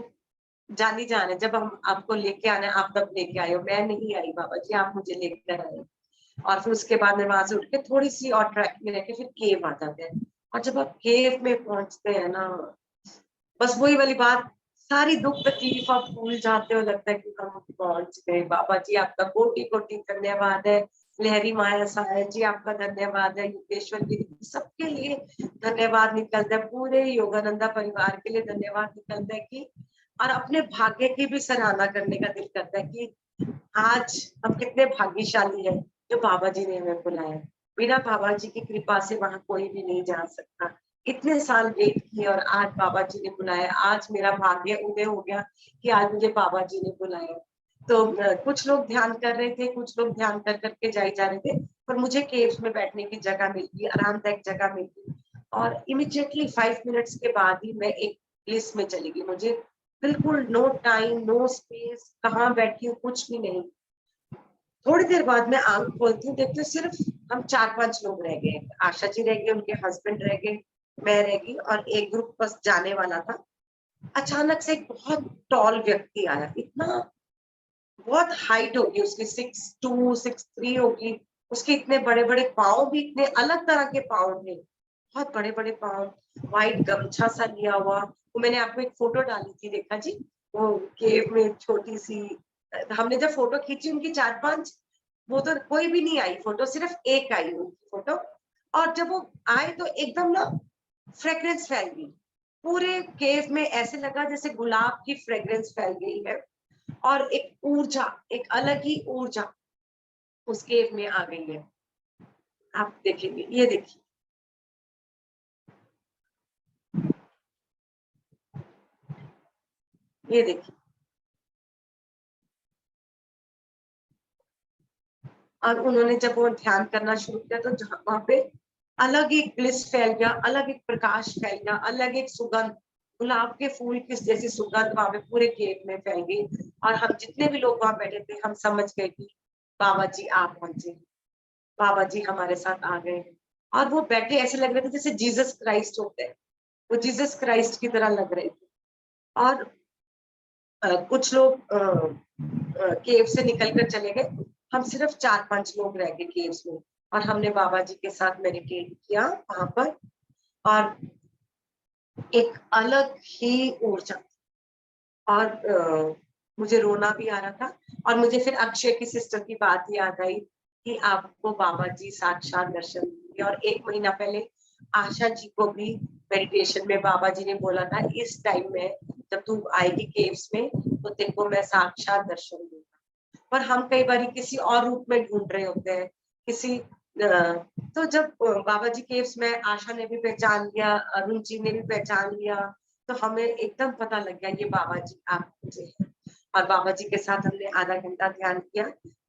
जानी जान है, जब हम आपको लेके आना आप तब लेके आए हो, मैं नहीं आई बाबा जी, आप मुझे लेकर आए। और फिर उसके बाद में वहां से उठ के थोड़ी सी और ट्रैक में रहकर फिर केव आ जाते हैं। और जब आप केव में पहुंचते हैं ना, बस वही वाली बात, सारी दुख तकलीफ आप भूल जाते हो, लगता है कि हम पहुंच गए। बाबा जी आपका कोटि कोटि धन्यवाद है। लहरी माया साहब जी आपका धन्यवाद है। युगेश्वर जी, सबके लिए धन्यवाद निकलता है, पूरे योगानंदा परिवार के लिए धन्यवाद निकलता है कि और अपने भाग्य की भी सराहना करने का दिल करता है कि आज हम कितने भाग्यशाली हैं जो बाबा जी ने हमें बुलाया। बिना बाबा जी की कृपा से वहां कोई भी नहीं जा सकता। इतने साल वेट किए और आज बाबा जी ने बुलाया। आज मेरा भाग्य उदय हो गया कि आज मुझे बाबा जी ने बुलाया। तो कुछ लोग ध्यान कर रहे थे, कुछ लोग ध्यान कर करके जाए जा रहे थे, पर मुझे केव्स में बैठने की जगह मिल गई, आरामदायक जगह मिल गई। और इमिडिएटली 5 मिनट्स के बाद ही मैं एक लिस्ट में चली गई। मुझे बिल्कुल नो टाइम, नो स्पेस, कहाँ बैठी हूँ कुछ भी नहीं। थोड़ी देर बाद मैं आंख खोलती हूँ, देखती हूँ सिर्फ हम 4-5 लोग रह गए। आशा जी रह गए, उनके हस्बैंड रह गए, मैं रह गई और एक ग्रुप बस जाने वाला था। अचानक से एक बहुत टॉल व्यक्ति आया, इतना बहुत हाइट होगी उसकी, 6'2", 6'3" होगी। उसके इतने बड़े बड़े पाँव भी, इतने अलग तरह के पाँव थे, बहुत बड़े बड़े पाँव, व्हाइट गमछा सा लिया हुआ। वो मैंने आपको एक फोटो डाली थी, देखा जी, वो केव में छोटी सी। हमने जब फोटो खींची उनकी 4-5, वो तो कोई भी नहीं आई फोटो, सिर्फ एक आई उनकी फोटो। और जब वो आए तो एकदम ना फ्रेग्रेंस फैल गई पूरे केव में, ऐसे लगा जैसे गुलाब की फ्रेग्रेंस फैल गई है। और एक ऊर्जा, एक अलग ही ऊर्जा उस केव में आ गई है। आप देखेंगे, ये देखिए, ये देखिए। और उन्होंने जब वो ध्यान करना शुरू किया तो वहां पे अलग एक ब्लिस फैल गया, अलग एक प्रकाश फैल गया, अलग एक सुगंध, गुलाब के फूल की जैसी सुगंध वहां पे पूरे केव में फैल गई। और हम जितने भी लोग वहां बैठे थे, हम समझ गए कि बाबा जी आप पहुंचे, बाबा जी हमारे साथ आ गए। और वो बैठे ऐसे लग रहे थे जैसे जीसस क्राइस्ट होते हैं, वो जीसस क्राइस्ट की तरह लग रहे थे। और कुछ लोग केव से निकल कर चले गए, हम सिर्फ 4-5 लोग रह गए केव्स में। और हमने बाबा जी के साथ मेडिटेट किया वहां पर। और एक अलग ही ऊर्जा, और मुझे रोना भी आ रहा था। और मुझे फिर अक्षय की सिस्टर की बात याद आई कि आपको बाबा जी साक्षात दर्शन देंगे। और 1 महीना पहले आशा जी को भी मेडिटेशन में बाबा जी ने बोला था, इस टाइम में जब तू आएगी केव्स में तो तेको मैं साक्षात दर्शन दूंगा। पर हम कई बार किसी और रूप में ढूंढ रहे होते हैं, किसी तो जब बाबा जी केव्स में आशा ने भी पहचान लिया, अरुण जी ने भी पहचान लिया, तो हमें एकदम पता लग गया ये बाबा जी आप मुझे हैं। और बाबा जी के साथ हमने आधा घंटा ध्यान किया।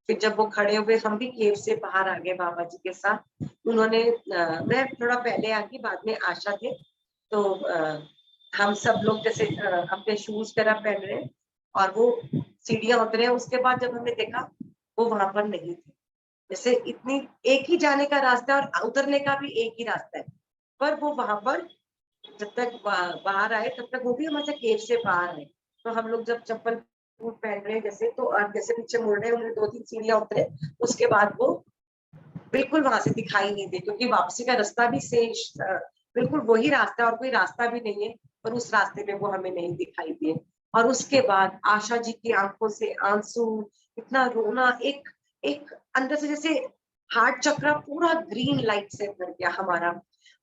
फिर जब वो खड़े हुए, हम भी केव से बाहर आ गए बाबा जी के साथ। उन्होंने मैं थोड़ा पहले आ गई, बाद में आशा थे। तो हम सब लोग जैसे अपने शूज वगैरह पहन रहे हैं और वो सीढ़ियां उतरे। उसके बाद जब हमने देखा वो वहां पर नहीं थे। जैसे इतनी एक ही जाने का रास्ता है और उतरने का भी एक ही रास्ता है, पर वो वहां पर जब तक बाहर आए तब तक वो भी हमारे केव से बाहर आए। तो हम लोग जब चप्पल बूट पहन रहे हैं जैसे, तो जैसे पीछे मुड़ रहे हैं, उन्होंने 2-3 सीढ़ियां उतरे। उसके बाद वो बिल्कुल वहां से दिखाई नहीं दे, क्योंकि वापसी का रास्ता भी शेष बिल्कुल वही रास्ता है और कोई रास्ता भी नहीं है, पर उस रास्ते में वो हमें नहीं दिखाई दिए। और उसके बाद आशा जी की आंखों से आंसू, इतना रोना, एक एक अंदर से जैसे हार्ट चक्र पूरा ग्रीन लाइट से भर गया हमारा।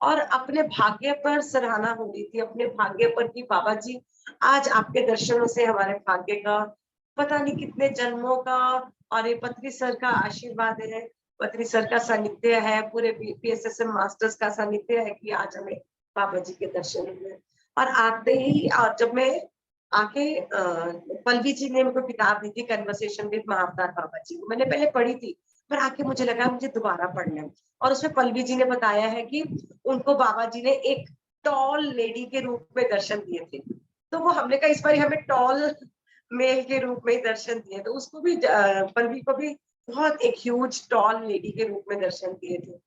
और अपने भाग्य पर सराहना हो रही थी, अपने भाग्य पर कि बाबा जी आज आपके दर्शनों से हमारे भाग्य का पता नहीं कितने जन्मों का, और ये पत्री सर का आशीर्वाद है, पत्री सर का सानिध्य है, पूरे पीएसएसएम मास्टर्स का सानिध्य है कि आज हमें बाबा जी के दर्शन हुए। और आते ही, और जब मैं आके पल्लवी जी ने मेरे को किताब दी थी, कन्वर्सेशन विद महाअवतार बाबा जी, मैंने पहले पढ़ी थी, पर आके मुझे लगा मुझे दोबारा पढ़ना है। और उसमें पल्लवी जी ने बताया है कि उनको बाबा जी ने एक टॉल लेडी के रूप में दर्शन दिए थे। तो वो हमने कहा इस बार हमें टॉल मेल के रूप में ही दर्शन दिए, तो उसको भी पल्लवी को भी बहुत एक ह्यूज टॉल लेडी के रूप में दर्शन दिए थे।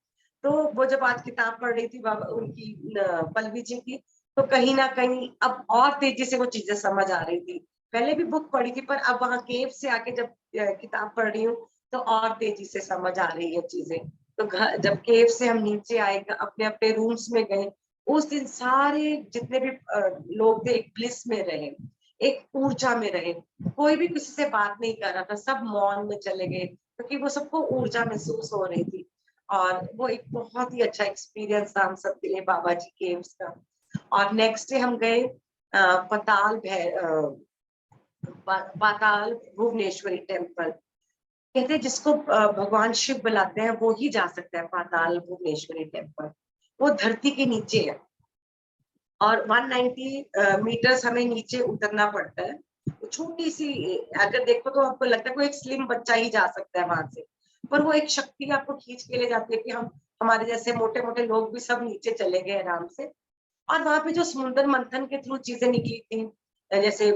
तो वो जब आज किताब पढ़ रही थी बाबा उनकी, पल्लवी जी की, तो कहीं ना कहीं अब और तेजी से वो चीजें समझ आ रही थी। पहले भी बुक पढ़ी थी, पर अब वहां केव से आके जब किताब पढ़ रही हूँ तो और तेजी से समझ आ रही है चीजें। तो घर जब केव से हम नीचे आए, अपने अपने रूम्स में गए, उस दिन सारे जितने भी लोग थे एक ब्लिस में रहे, एक ऊर्जा में रहे। कोई भी किसी से बात नहीं कर रहा था, सब मौन में चले गए, क्योंकि वो सबको ऊर्जा महसूस हो रही थी। और वो एक बहुत ही अच्छा एक्सपीरियंस था हम सबके लिए बाबा जी केव्स का। और नेक्स्ट डे हम गए पाताल पाताल भुवनेश्वरी टेम्पल। कहते हैं जिसको भगवान शिव बुलाते हैं वो ही जा सकता है पाताल भुवनेश्वरी टेम्पल। वो धरती के नीचे है और 190 मीटर्स हमें नीचे उतरना पड़ता है। छोटी सी, अगर देखो तो आपको लगता है कोई एक स्लिम बच्चा ही जा सकता है वहां से, पर वो एक शक्ति आपको खींच के ले जाती है कि हम, हमारे जैसे मोटे मोटे लोग भी सब नीचे चले गए आराम से। और वहां पे जो समुद्र मंथन के थ्रू चीजें निकली थी, जैसे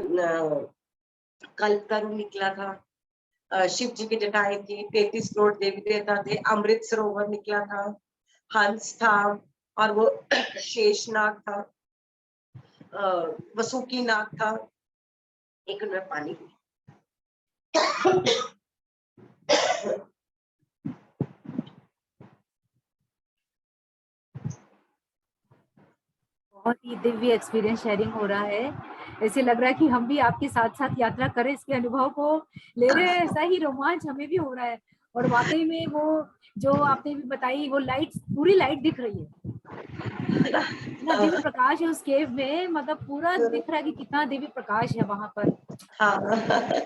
कल्पतरु निकला था, शिव जी की जटाएं थी, 33 करोड़ देवी देवता थे, अमृत सरोवर निकला था, हंस था, और वो शेषनाग था, वसुकी नाग था। एक मिनट पानी बहुत ही दिव्य एक्सपीरियंस शेयरिंग हो रहा है। ऐसे लग रहा है कि हम भी आपके साथ साथ यात्रा करें, इसके अनुभव को ले रहे हैं। ऐसा ही रोमांच हमें भी हो रहा है। और वाकई में वो जो आपने भी बताई, वो लाइट, पूरी लाइट दिख रही है, इतना दिव्य प्रकाश है उस केव में, मतलब पूरा दिख रहा है कि कितना दिव्य प्रकाश है वहां पर। हाँ। बहुत ही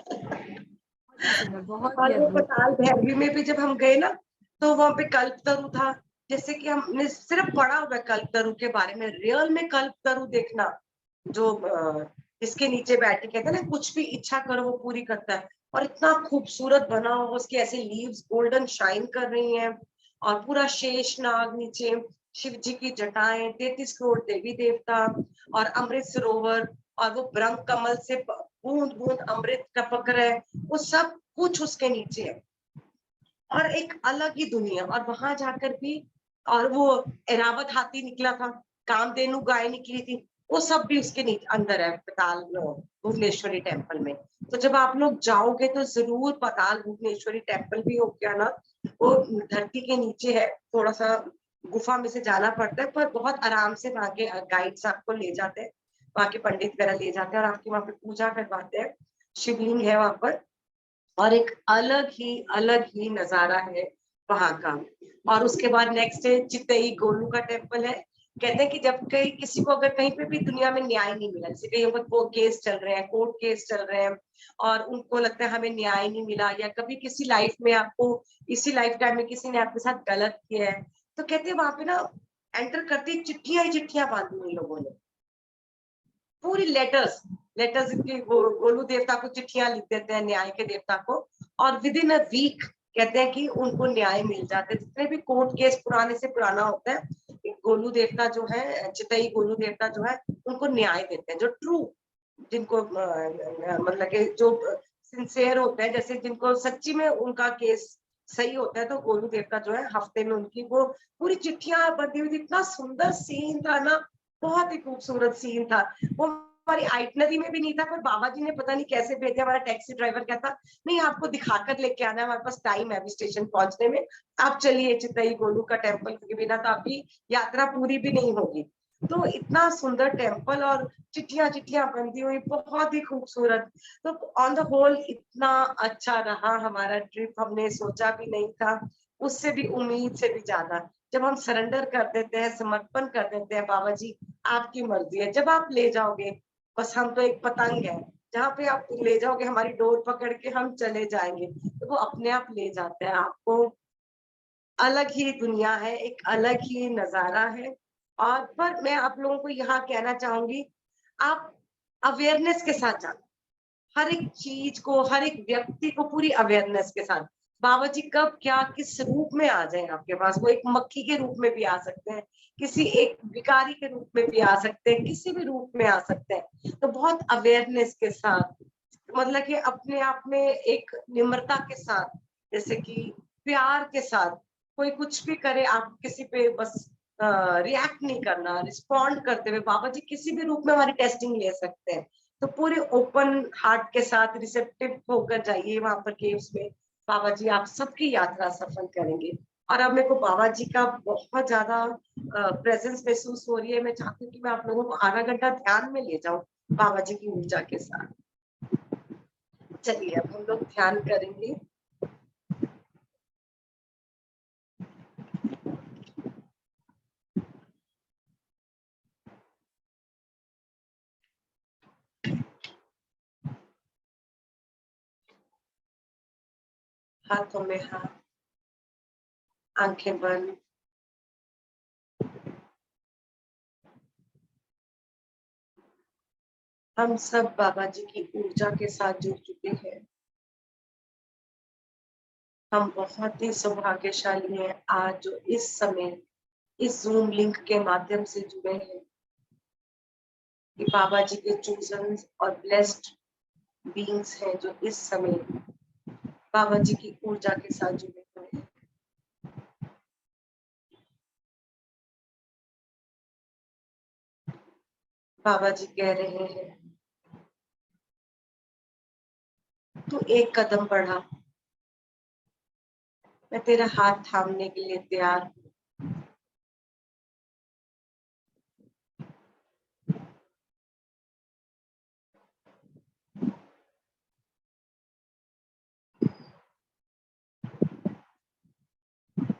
सुंदर, बहुत ही और वो अद्भुत। पताल भैरवी में भी जब हम गए ना, तो वहां पे कल्पतरु था। जैसे कि हमने सिर्फ पढ़ा हुआ है कल्पतरु के बारे में, रियल में कल्पतरु देखना, जो इसके नीचे बैठ के कहते हैं ना, कुछ भी इच्छा करो वो पूरी करता है। और इतना खूबसूरत बना हुआ, उसकी ऐसे लीव्स गोल्डन शाइन कर रही हैं, और पूरा शेष नाग नीचे, शिव जी की जटाएं, 33 करोड़ देवी देवता, और अमृत सरोवर, और वो ब्रह्म कमल से बूंद बूंद अमृत टपक रहा है, वो सब कुछ उसके नीचे है। और एक अलग ही दुनिया। और वहां जाकर भी, और वो एरावत हाथी निकला था, कामधेनु गाय निकली थी, वो सब भी उसके नीचे अंदर है पताल भुवनेश्वरी टेम्पल में। तो जब आप लोग जाओगे तो जरूर पताल भुवनेश्वरी टेम्पल भी होके आना। वो धरती के नीचे है, थोड़ा सा गुफा में से जाना पड़ता है, पर बहुत आराम से वहां के गाइड्स आपको ले जाते हैं, वहां के पंडित वगैरह ले जाते हैं और आपकी वहां पे पूजा करवाते हैं। शिवलिंग है वहां पर, और एक अलग ही नजारा है वहां का। और उसके बाद नेक्स्ट है चितई गोलू का टेम्पल है। कहते हैं कि जब कहीं किसी को अगर कहीं पे भी दुनिया में न्याय नहीं मिला, जैसे कहीं पर वो केस चल रहे हैं, कोर्ट केस चल रहे हैं, और उनको लगता है हमें न्याय नहीं मिला, या कभी किसी लाइफ में आपको, इसी लाइफ टाइम में किसी ने आपके साथ गलत किया है, तो कहते हैं वहां पे ना एंटर करते ही चिट्ठियां ही चिट्ठियां बांधी हुई लोगों ने, पूरी लेटर्स लेटर्स इनके गोलू देवता को चिट्ठियां लिख देते हैं, न्याय के देवता को, और विद इन अ वीक कहते हैं कि उनको न्याय मिल जाता है। जितने भी कोर्ट केस पुराने से पुराना होता है, गोलू देवता जो है, चितई गोलू देवता जो है, उनको न्याय देते हैं, जो ट्रू, जिनको मतलब कि जो सिंसियर होते हैं, जैसे जिनको सच्ची में उनका केस सही होता है, तो गोलू देवता जो है हफ्ते में उनकी वो पूरी चिट्ठियां बंधी हुई थी। इतना सुंदर सीन था ना, बहुत ही खूबसूरत सीन था वो। हमारी आइटनरी में भी नहीं था, पर बाबा जी ने पता नहीं कैसे भेजा। हमारा टैक्सी ड्राइवर कहता, नहीं आपको दिखाकर लेके आना है, हमारे पास टाइम है अभी स्टेशन पहुंचने में, आप चलिए चितई गोलू का टेम्पल, के बिना तो आपकी यात्रा पूरी भी नहीं होगी। तो इतना सुंदर टेम्पल, और चिट्ठियां चिट्ठियां बंधी हुई, बहुत ही खूबसूरत। तो ऑन द होल इतना अच्छा रहा हमारा ट्रिप, हमने सोचा भी नहीं था, उससे भी उम्मीद से भी ज्यादा। जब हम सरेंडर कर देते हैं, समर्पण कर देते हैं, बाबा जी आपकी मर्जी है, जब आप ले जाओगे, बस हम तो एक पतंग है, जहाँ पे आप ले जाओगे हमारी डोर पकड़ के हम चले जाएंगे, तो वो अपने आप ले जाते हैं आपको। अलग ही दुनिया है, एक अलग ही नजारा है। और पर मैं आप लोगों को यहाँ कहना चाहूंगी, आप अवेयरनेस के साथ जाना, हर एक चीज को, हर एक व्यक्ति को पूरी अवेयरनेस के साथ। बाबा जी कब क्या किस रूप में आ जाए आपके पास, वो एक मक्खी के रूप में भी आ सकते हैं, किसी एक भिखारी के रूप में भी आ सकते हैं, किसी भी रूप में आ सकते हैं। तो बहुत अवेयरनेस के साथ, मतलब कि अपने आप में एक निम्रता के साथ, जैसे कि प्यार के साथ, कोई कुछ भी करे, आप किसी पे बस रिएक्ट नहीं करना, रिस्पॉन्ड करते हुए बाबा जी किसी भी रूप में हमारी टेस्टिंग ले सकते हैं। तो पूरे ओपन हार्ट के साथ रिसेप्टिव होकर जाइए वहां पर केव्स में, बाबा जी आप सबकी यात्रा सफल करेंगे। और अब मेरे को बाबा जी का बहुत ज्यादा प्रेजेंस महसूस हो रही है। मैं चाहती हूँ कि मैं आप लोगों को आधा घंटा ध्यान में ले जाऊं बाबा जी की ऊर्जा के साथ। चलिए अब हम लोग ध्यान करेंगे। हाथों में हाथ, आंखें बंद। हम सब बाबा जी की ऊर्जा के साथ जुड़ चुके हैं। हम बहुत ही सौभाग्यशाली हैं आज जो इस समय इस जूम लिंक के माध्यम से जुड़े हैं कि बाबा जी के चूजन और ब्लेस्ड बीइंग्स हैं जो इस समय बाबा जी की ऊर्जा के साथ जुड़े हुए हैं। बाबा जी कह रहे हैं तू एक कदम बढ़ा, मैं तेरा हाथ थामने के लिए तैयार हूँ।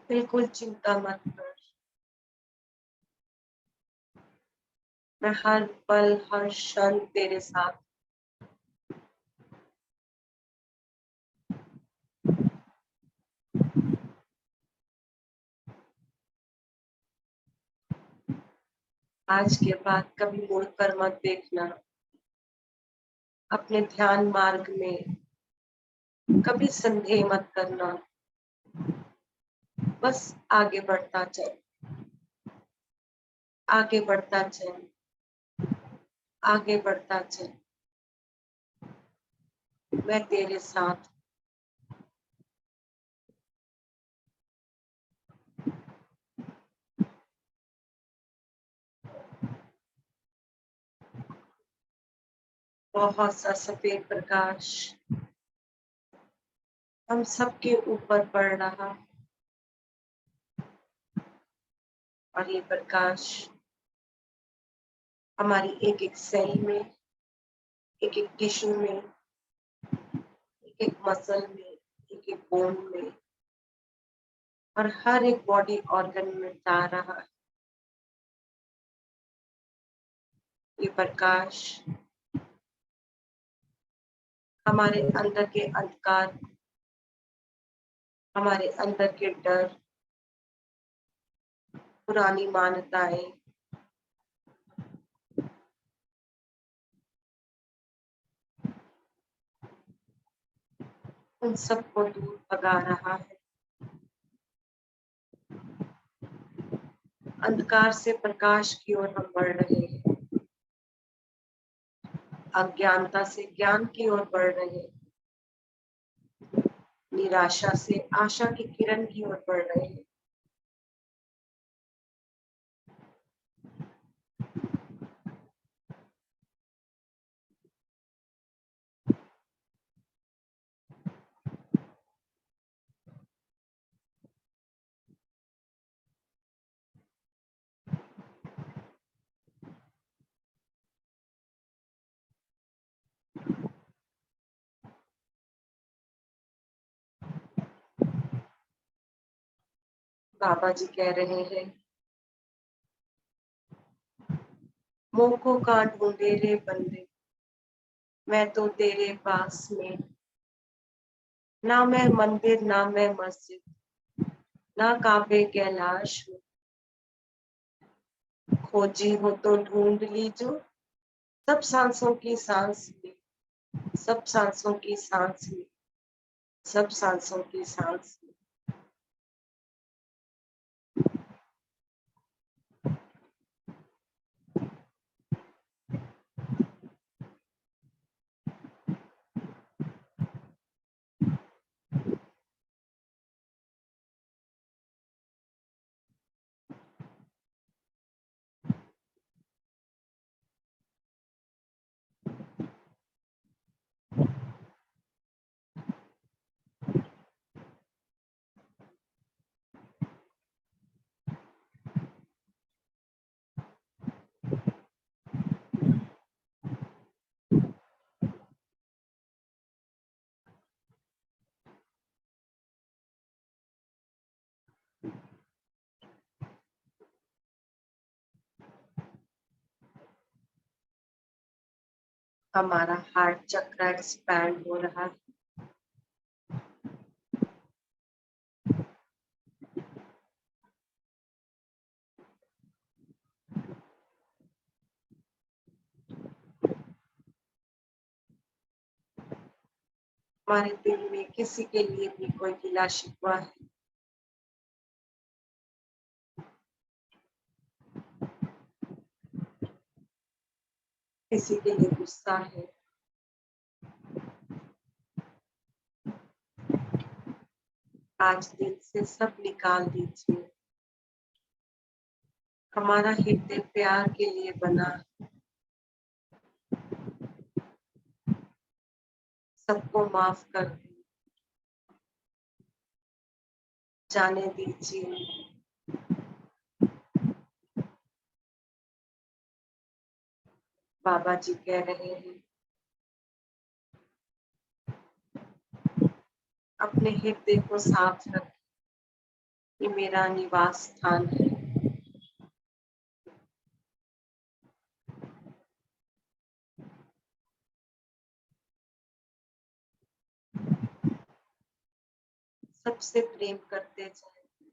बिल्कुल चिंता मत कर, मैं हर पल हर क्षण तेरे साथ। आज के बाद कभी मुड़कर मत देखना, अपने ध्यान मार्ग में कभी संदेह मत करना, बस आगे बढ़ता चल, आगे बढ़ता चल, आगे बढ़ता चल। मैं तेरे साथ। बहुत सा सफेद प्रकाश हम सबके ऊपर पड़ रहा और ये प्रकाश हमारी एक एक सेल में, एक एक टिश्यू में, एक एक मसल में, एक एक बोन में और हर एक बॉडी ऑर्गन में जा रहा है। ये प्रकाश हमारे अंदर के अंधकार, हमारे अंदर के डर, पुरानी मान्यताएं, उन सबको दूर भगा रहा है। अंधकार से प्रकाश की ओर हम बढ़ रहे हैं, अज्ञानता से ज्ञान की ओर बढ़ रहे हैं, निराशा से आशा की किरण की ओर बढ़ रहे हैं। बाबा जी कह रहे हैं मोह को कहाँ ढूंढे रे बंदे, मैं तो तेरे पास में। ना मैं मंदिर ना मैं मस्जिद, ना काबे कैलाश में, खोजी हो तो ढूंढ लीजो सब सांसों की सांस में, सब सांसों की सांस में, सब सांसों की सांस में। हमारा हार्ट चक्र एक्सपैंड हो रहा है, हमारे दिल में किसी के लिए भी कोई गिला शिकवा है, किसी के लिए गुस्सा है, आज दिल से सब निकाल दीजिए। हमारा हृदय प्यार के लिए बना है, सबको माफ कर दें, जाने दीजिए। बाबा जी कह रहे हैं अपने हृदय को साफ रखें, ये मेरा निवास स्थान है। सबसे प्रेम करते जाएं।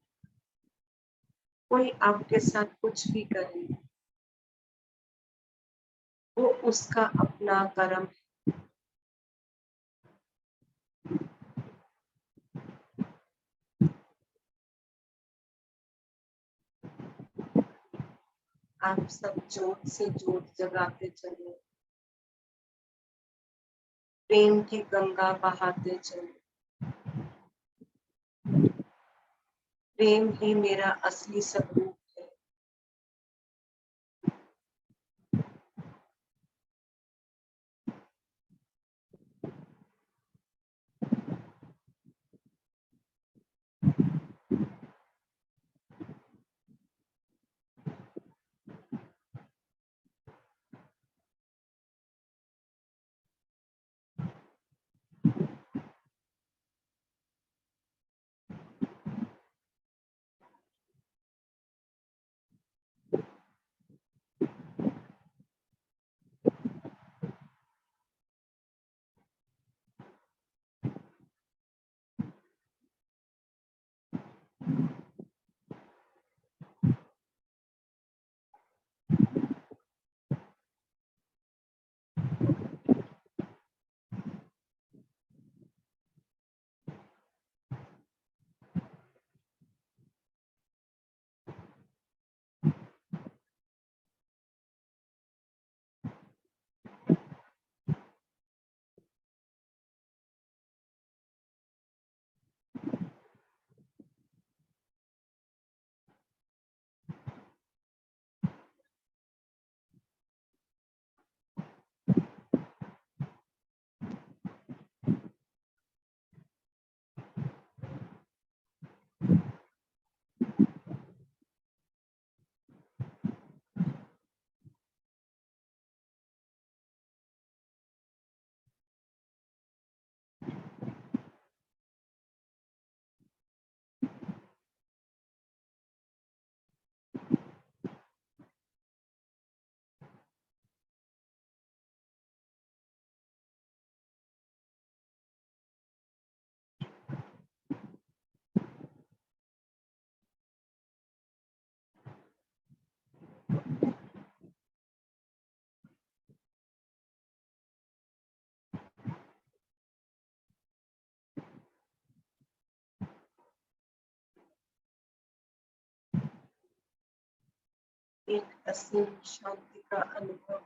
कोई आपके साथ कुछ भी करे, वो उसका अपना कर्म है। आप सब जोत से जोत जगाते चले, प्रेम की गंगा बहाते चले। प्रेम ही मेरा असली स्वरूप है। एक असीम शांति का अनुभव,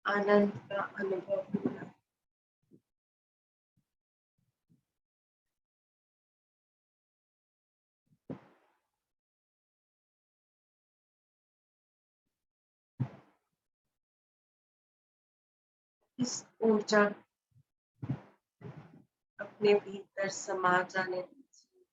आनंद का अनुभव होगा। इस ऊर्जा अपने भीतर समा जाने दीजिए।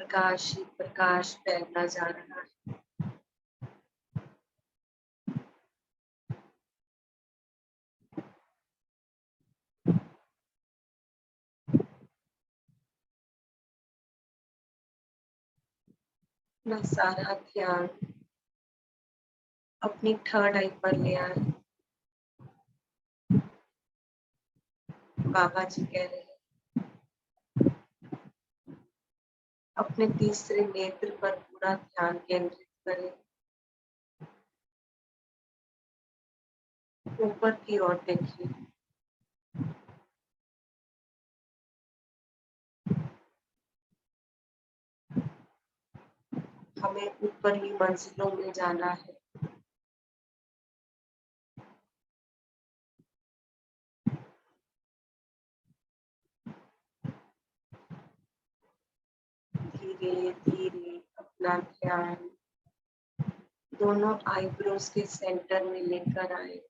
प्रकाश ही प्रकाश फैलता जा रहा है। अपना सारा ध्यान अपनी थर्ड आई पर ले आए। बाबा जी कह रहे हैं अपने तीसरे नेत्र पर पूरा ध्यान केंद्रित करें, ऊपर की ओर देखिए। हमें ऊपरी मंजिलों में जाना है। धीरे धीरे अपना ध्यान दोनों आईब्रोज के सेंटर में लेकर आए।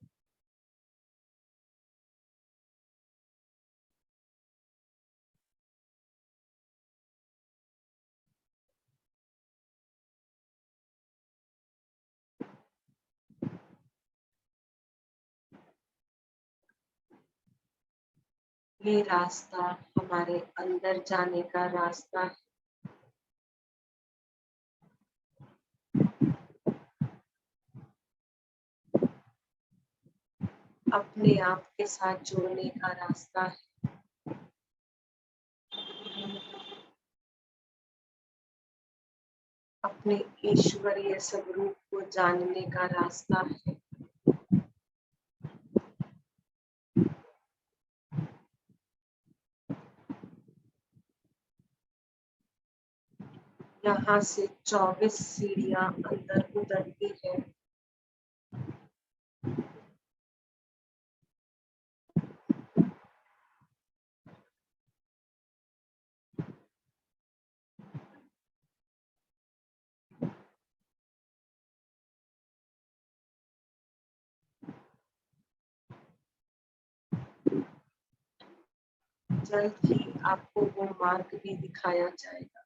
ये रास्ता हमारे अंदर जाने का रास्ता है। अपने आप के साथ जुड़ने का रास्ता है। अपने ईश्वरीय स्वरूप को जानने का रास्ता है। यहाँ से 24 सीढ़ियां अंदर उतरती है। जल्द ही आपको वो मार्ग भी दिखाया जाएगा।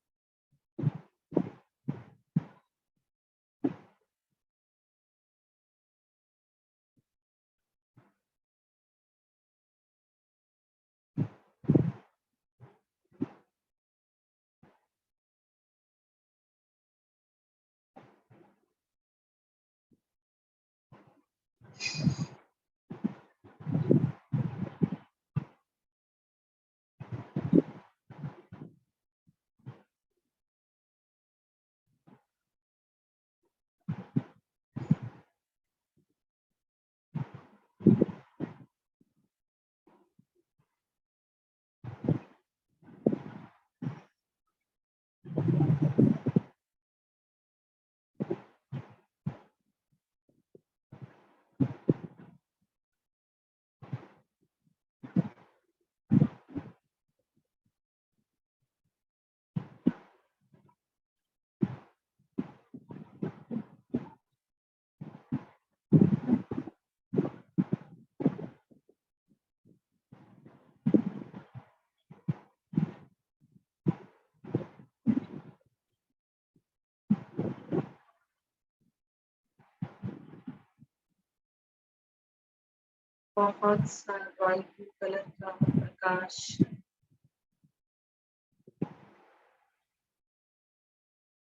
बहुत सा रॉयल ब्लू कलर का प्रकाश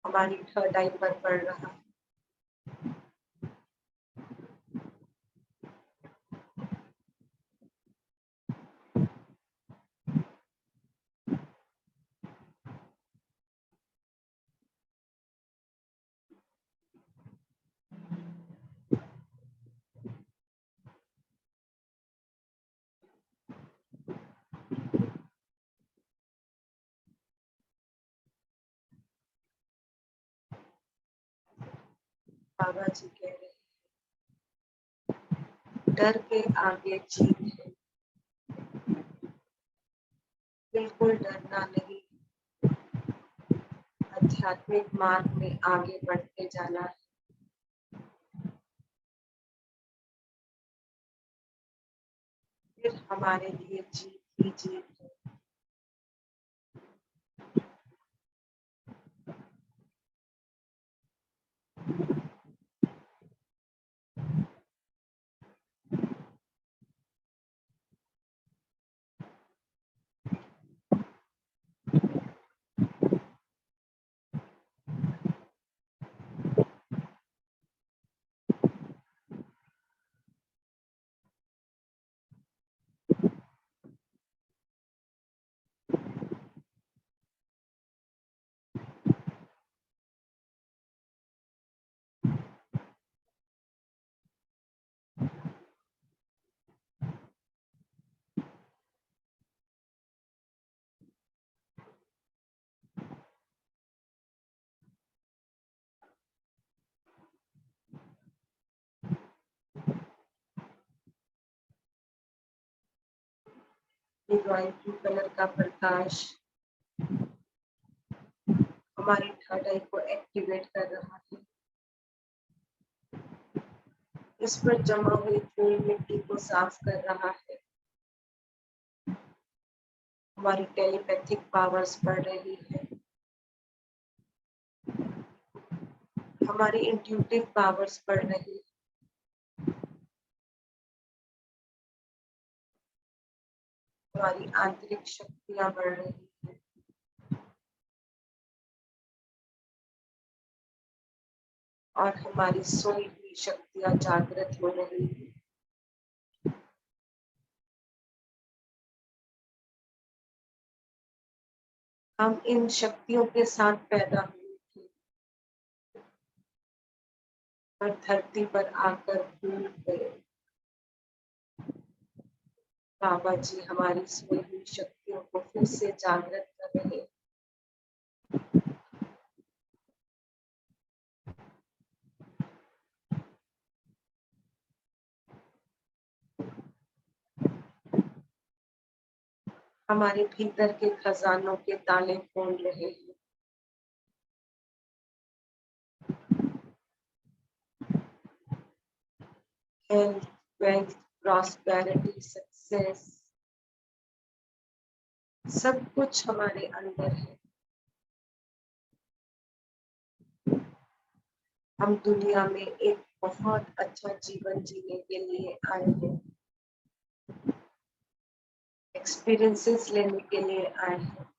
हमारी थर्ड आई पर पड़ रहा है। बाबा जी कह रहे हैं डर के आगे जीत है। बिल्कुल डरना नहीं, आध्यात्मिक मार्ग में आगे बढ़ते जाना है। फिर हमारे लिए जीत ही जीत है। डिवाइन ब्लू कलर का प्रकाश हमारी थर्ड आई को एक्टिवेट कर रहा है। इस पर जमा हुई धूल मिट्टी को साफ कर रहा है। हमारी टेलीपैथिक पावर्स बढ़ रही है। हमारी इंट्यूटिव पावर्स बढ़ रही है। हमारी आंतरिक शक्तियां बढ़ रही है। और हमारी सोई हुई शक्तियां जागृत हो रही है। हम इन शक्तियों के साथ पैदा हुए थे और धरती पर आकर भूल गए। बाबा जी हमारी सोई हुई शक्तियों को फिर से जागृत कर रहे हैं। हमारे भीतर के खजानों के ताले खोल रहे हैं। हेल्थ, वेल्थ, प्रॉस्पेरिटी, सक्सेस सब कुछ हमारे अंदर है। हम दुनिया में एक बहुत अच्छा जीवन जीने के लिए आए हैं। एक्सपीरियंसेस लेने के लिए आए हैं।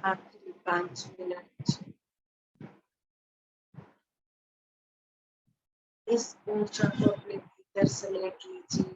आखिरी 5 मिनट इस ऊर्जा को अपने भीतर समेट लीजिए।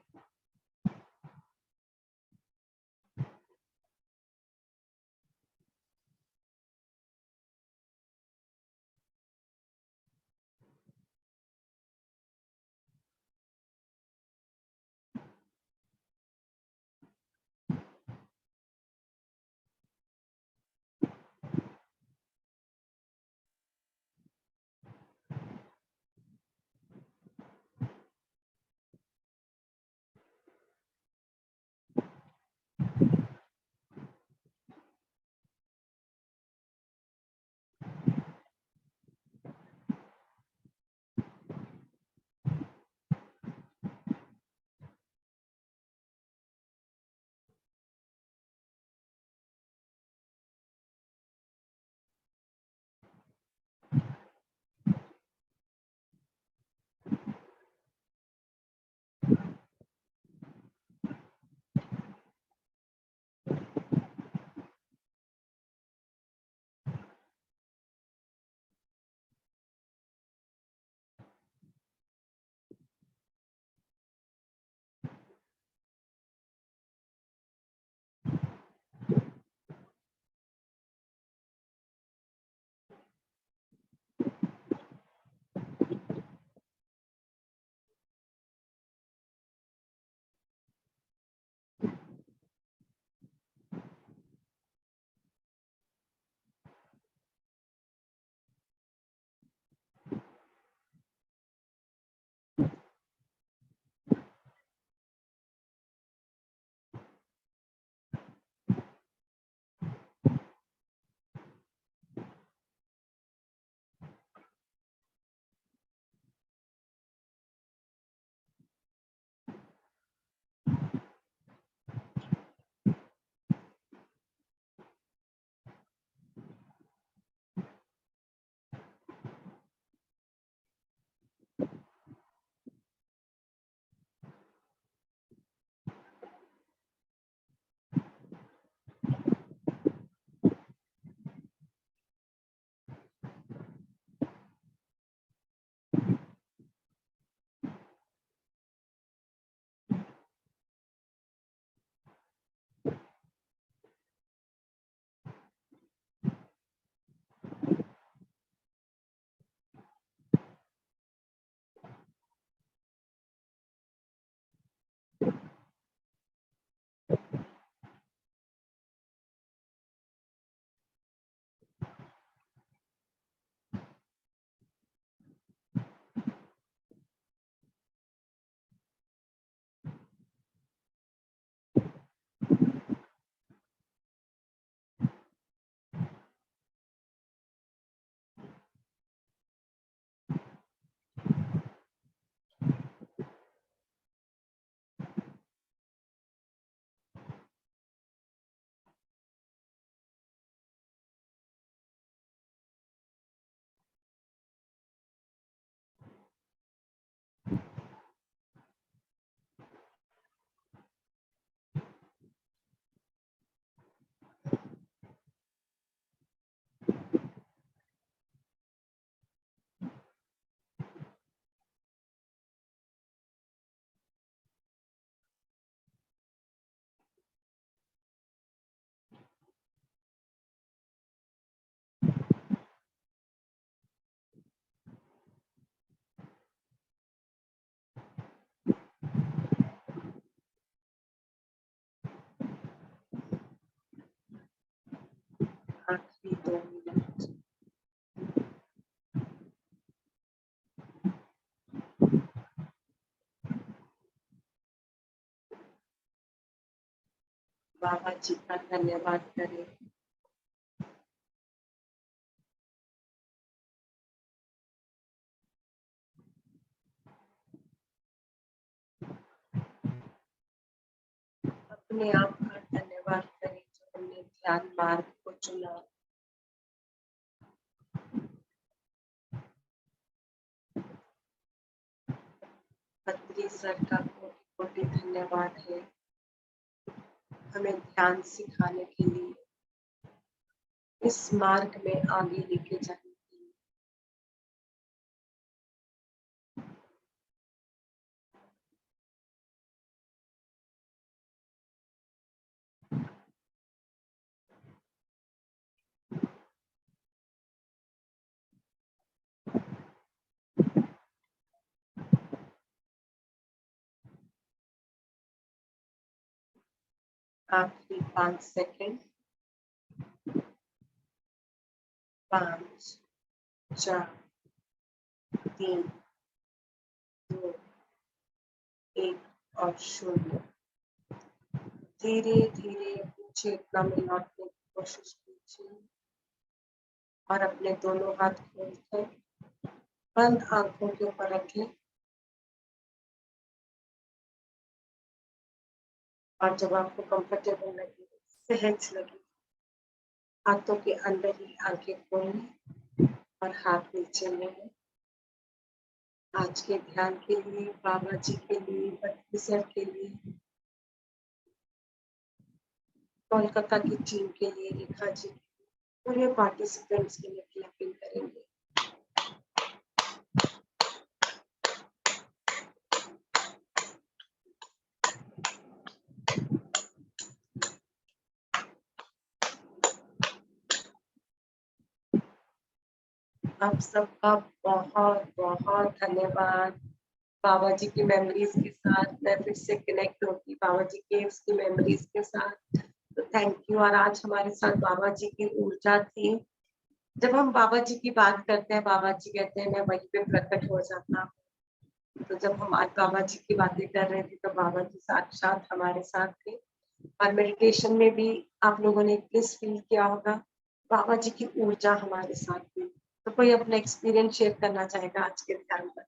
आखिरी 2 मिनट बाबा जी का धन्यवाद करें। अपने आप का धन्यवाद करें जो हमने ध्यान मार्ग को चुना। बद्री सर का कोटि-कोटि धन्यवाद है, हमें ध्यान सिखाने के लिए। इस मार्ग में आगे लेके जाएंगे। आखिरी 5 सेकंड। 5, 4, 3, 2, 1 और 0। धीरे धीरे अपनी चेतना में लौटने की कोशिश कीजिए और अपने दोनों हाथ खोलकर बंद आंखों के ऊपर रखें और जब आपको कंफर्टेबल लगे, सहज लगे, हाथों के अंदर ही आंखें खोलें और हाथ नीचे लें। आज के ध्यान के लिए, बाबा जी के लिए, बद्री सर के लिए, कोलकाता की टीम के लिए, रेखा जी पूरे पार्टिसिपेंट्स के लिए क्लैपिंग करेंगे। आप सबका बहुत बहुत धन्यवाद। बाबा जी की मेमोरीज के साथ मैं फिर से कनेक्ट होगी, बाबा जी के उसकी मेमोरीज के साथ। तो थैंक यू। और आज हमारे साथ बाबा जी की ऊर्जा थी। जब हम बाबा जी की बात करते हैं, बाबा जी कहते हैं मैं वहीं पे प्रकट हो जाता हूँ। तो जब हम आज बाबा जी की बातें कर रहे थे तो बाबा जी साक्षात हमारे साथ थे। और मेडिटेशन में भी आप लोगों ने ब्लिस फील किया होगा, बाबा जी की ऊर्जा हमारे साथ थी। तो कोई अपना एक्सपीरियंस शेयर करना चाहेगा आज के ध्यान पर?